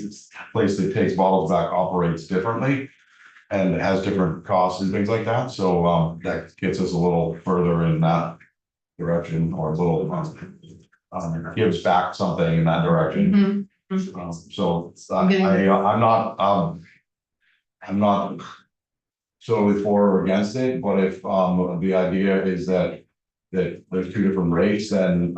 place that takes bottles back operates differently and has different costs and things like that. So, that gets us a little further in that direction, or a little, gives back something in that direction. So I'm not solely for or against it, but if the idea is that there's two different rates, then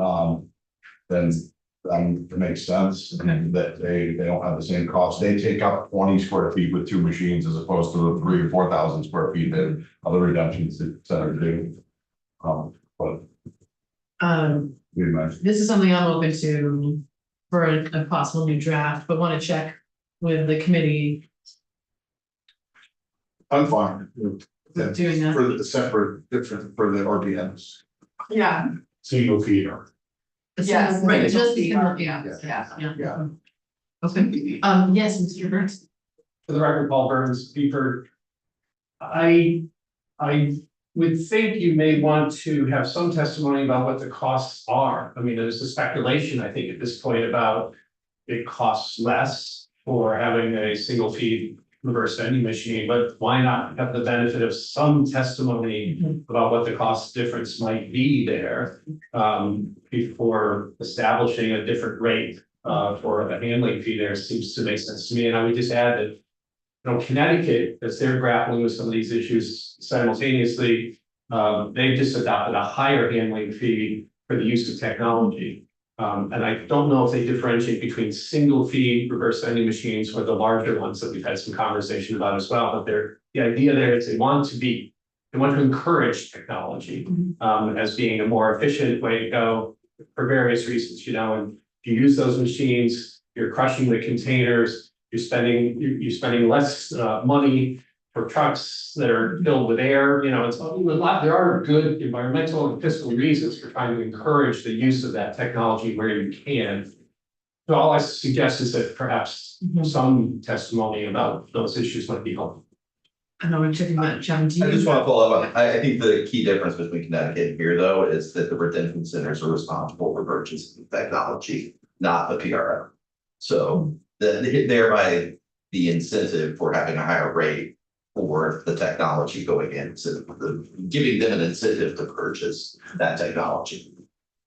it makes sense, and that they don't have the same cost. They take up 20 square feet with 2 machines as opposed to the 3,000 or 4,000 square feet that other redemption centers do. But we might. This is something I'm open to for a possible new draft, but want to check with the committee I'm fine with that, doing that. for the separate, different, for the RPMs. Yeah. Single feeder. Yes, Right, right, just, yeah. yeah. Okay, yes, Mr. Burns. For the record, Paul Burns, Beaver. I would think you may want to have some testimony about what the costs are. I mean, there's a speculation, I think, at this point about it costs less for having a single feed reverse vending machine, but why not have the benefit of some testimony about what the cost difference might be there before establishing a different rate for a handling fee there seems to make sense to me. And I would just add that, you know, Connecticut, as they're grappling with some of these issues simultaneously, they've just adopted a higher handling fee for the use of technology. And I don't know if they differentiate between single feed reverse vending machines or the larger ones that we've had some conversation about as well. But the idea there is they want to encourage technology as being a more efficient way to go for various reasons, you know, and if you use those machines, you're crushing the containers, you're spending less money for trucks that are filled with air, you know, it's a lot, there are good environmental and fiscal reasons for trying to encourage the use of that technology where you can. So all I suggest is that perhaps Mhm. some testimony about those issues might be helpful. I know we're talking about John, do I just you? want to follow up on, I think the key difference between Connecticut and here, though, is that the retention centers are responsible for purchasing technology, not the PRO. So thereby the incentive for having a higher rate for the technology going in, so giving them an incentive to purchase that technology.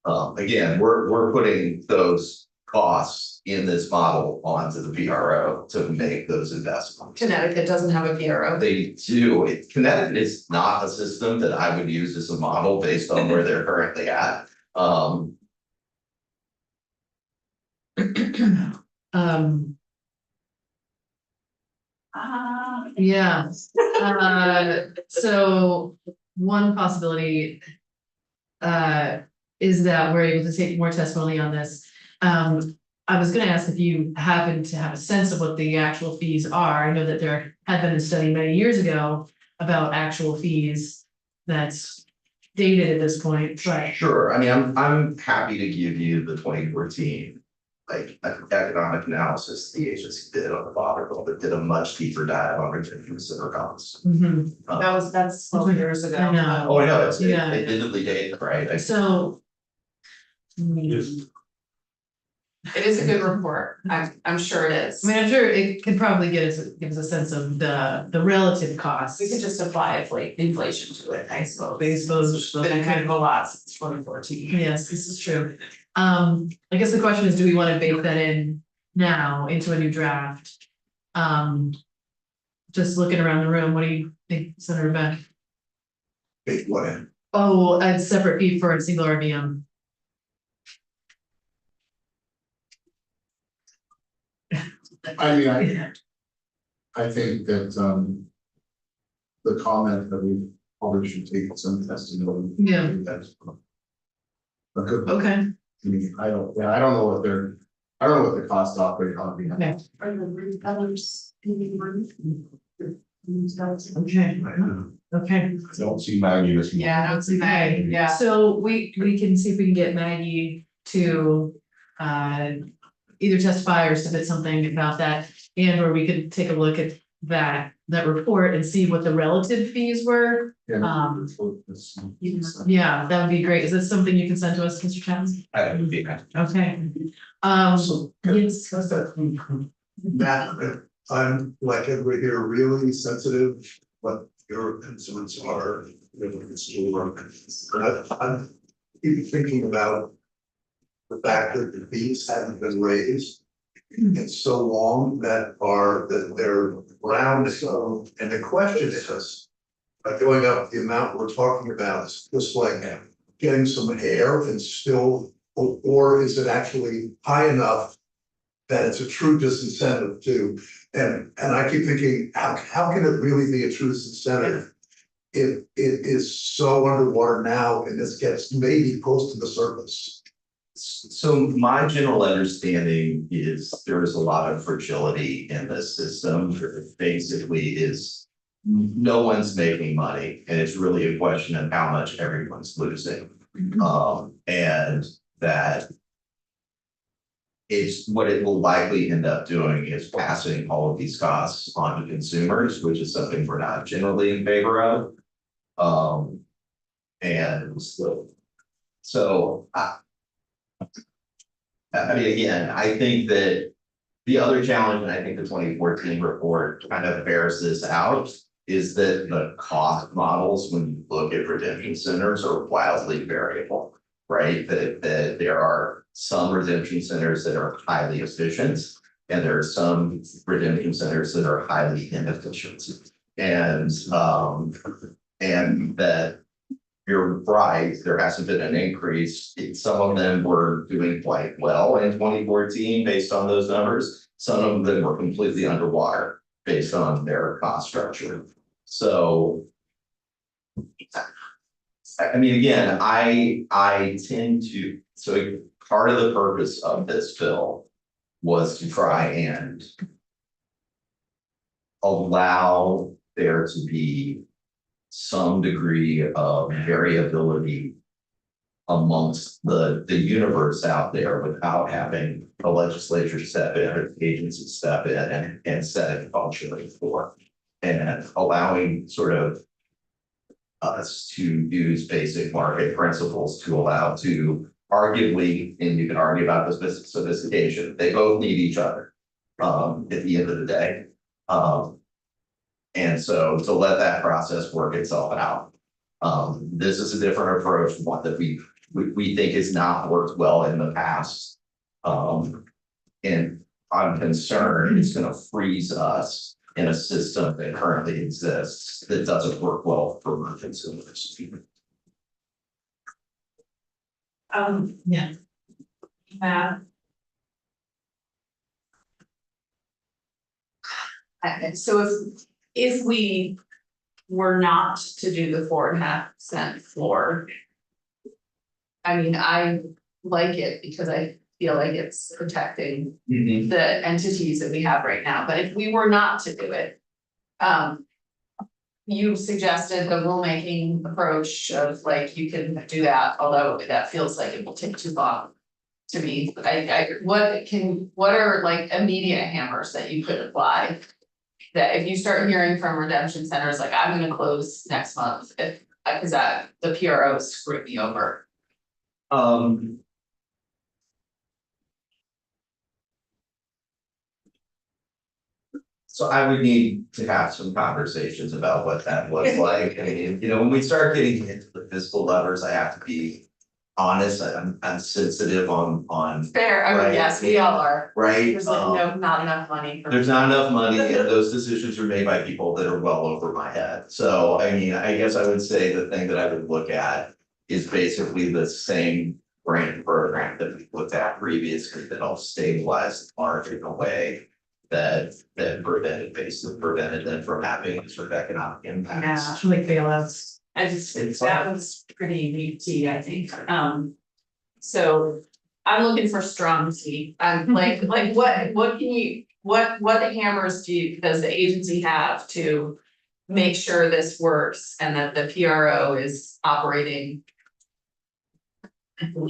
Again, we're putting those costs in this model onto the PRO to make those investments. Connecticut doesn't have a PRO. They do. Connecticut is not a system that I would use as a model based on where they're currently at. Yeah, so one possibility. Is that we're able to take more testimony on this. I was gonna ask if you happen to have a sense of what the actual fees are. I know that there had been a study many years ago about actual fees that's dated at this point, but. Sure, I mean, I'm happy to give you the 2014. Like economic analysis the agency did on the bottom, but did a much deeper dive on retention center costs. Mhm. That's 12 years ago. I know. Oh, I know, it's Yeah. admittedly dated, right? So. It is a good report. I'm sure it is. I mean, I'm sure it could probably give us a sense of the relative costs. We could just apply inflation to it, I suppose. I suppose. It's been a kind of a lot since 2014. Yes, this is true. I guess the question is, do we want to bake that in now into a new draft? Just looking around the room, what do you think, Senator Beck? Big what? Oh, a separate fee for a single RVM. I mean, I think that, the comment that we probably should take some testimony. Yeah. That's a good. Okay, I mean, I don't know what the cost operate on behalf. okay, Are the others in the room? okay, okay. I don't see Maggie this morning. Yeah, that's okay, yeah. So we can see if we can get Maggie to either testify or submit something about that. And or we could take a look at that report and see what the relative fees were. Yeah, that would be great. Is this something you can send to us, Mr. Chance? I would be. Okay. So, Yes. Matt, I'm like everybody here really sensitive what your concerns are with the store. But I'm even thinking about the fact that the fees haven't been raised in so long that they're round. So, and the question is, by going up the amount we're talking about, is just like getting some air and still, or is it actually high enough that it's a true disincentive to, and I keep thinking, how can it really be a true disincentive? If it is so underwater now and this gets maybe close to the surface. So my general understanding is there is a lot of fragility in this system. Basically is no one's making money and it's really a question of how much everyone's losing. And that it's what it will likely end up doing is passing all of these costs on to consumers, which is something we're not generally in favor of. And so I mean, again, I think that the other challenge, and I think the 2014 report kind of bears this out, is that the cost models, when you look at redemption centers, are wildly variable, right? That there are some redemption centers that are highly efficient, and there are some redemption centers that are highly inefficient. And that you're right, there hasn't been an increase. Some of them were doing quite well in 2014 based on those numbers. Some of them were completely underwater based on their cost structure. So, I mean, again, I tend to, so part of the purpose of this bill was to try and allow there to be some degree of variability amongst the universe out there without having the legislature step in or the agency step in and set it functioning for. And allowing sort of us to use basic market principles to allow to arguably, and you can argue about this sophistication, they both need each other. At the end of the day. And so to let that process work itself out. This is a different approach, one that we think has not worked well in the past. And I'm concerned it's gonna freeze us in a system that currently exists that doesn't work well for consumers. Yeah. So if we were not to do the 4.5 cent floor. I mean, I like it because I feel like it's protecting the entities that we have right now, but if we were not to do it. You suggested the rulemaking approach of like, you can do that, although that feels like it will take too long. To me, what are like immediate hammers that you could apply? That if you start hearing from redemption centers, like I'm gonna close next month, if, cause that, the PRO screwed me over. So I would need to have some conversations about what that looks like. I mean, you know, when we start getting into the fiscal levers, I have to be honest, I'm sensitive on. Fair, I mean, Right. yes, we all are. Right? There's like not enough money. There's not enough money and those decisions are made by people that are well over my head. So I mean, I guess I would say the thing that I would look at is basically the same grant program that we looked at previously that'll stabilize the market in a way that prevented them from having sort of economic impacts. Like bailouts. I just, that was pretty meaty, I think, so I'm looking for strong tea. I'm like what can you, what hammers does the agency have to make sure this works and that the PRO is operating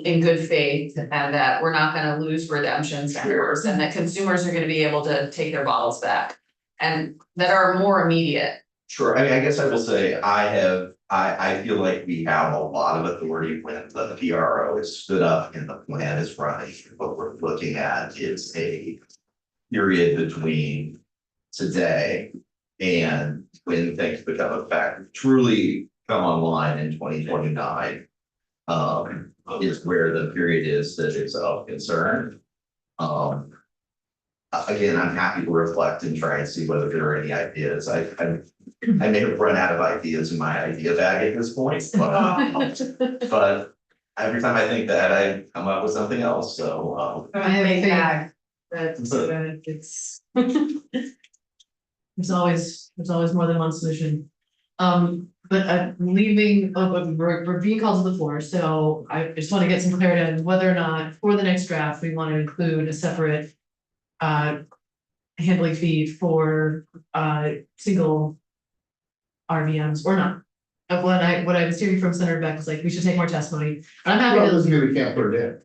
in good faith and that we're not gonna lose redemption centers and that consumers are gonna be able to take their bottles back and that are more immediate. Sure, I mean, I guess I will say I feel like we have a lot of authority when the PRO is stood up and the plan is running. What we're looking at is a period between today and when things become effective, truly come online in 2029. Is where the period is that is of concern. Again, I'm happy to reflect and try and see whether there are any ideas. I may have run out of ideas in my idea bag at this point, but every time I think that I come up with something else, so. I have a bag. That's it's. There's always more than one solution. But leaving, we're being called to the floor, so I just want to get some clarity on whether or not for the next draft, we want to include a separate. Handling fee for single. RVMs or not. What I was hearing from Senator Beck was like, we should take more testimony, and I'm happy Well, to. doesn't mean we can't put it in.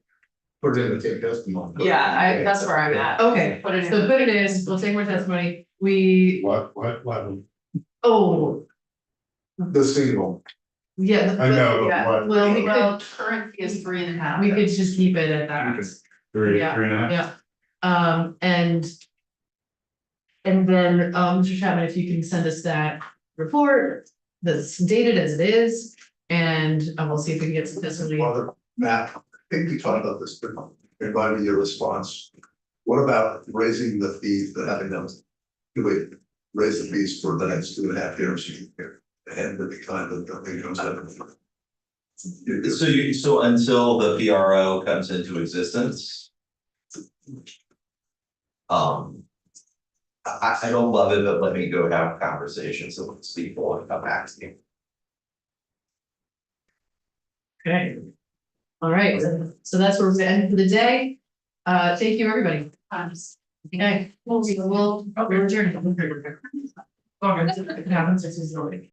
Put it in the take testimony. Yeah, that's where I'm at. Okay, Put it in. so put it in, we'll take more testimony, we, What? oh, The single. yeah. I know, but Yeah, what? well, Well, current fee is 3.5. we could just keep it at that. Three Yeah. and a half. Yeah, and then, Mr. Chapman, if you can send us that report that's dated as it is, and we'll see if we can get some testimony. Well, Matt, I think we talked about this, but inviting your response. What about raising the fees, but having them raise the fees for the next 2.5 years? And the kind of thing comes out. So until the PRO comes into existence. I don't love it, but let me go have conversations with people and come back to you. Okay. All right, so that's where we're gonna end for the day. Thank you, everybody. Okay, we'll adjourn. It happens, this is already.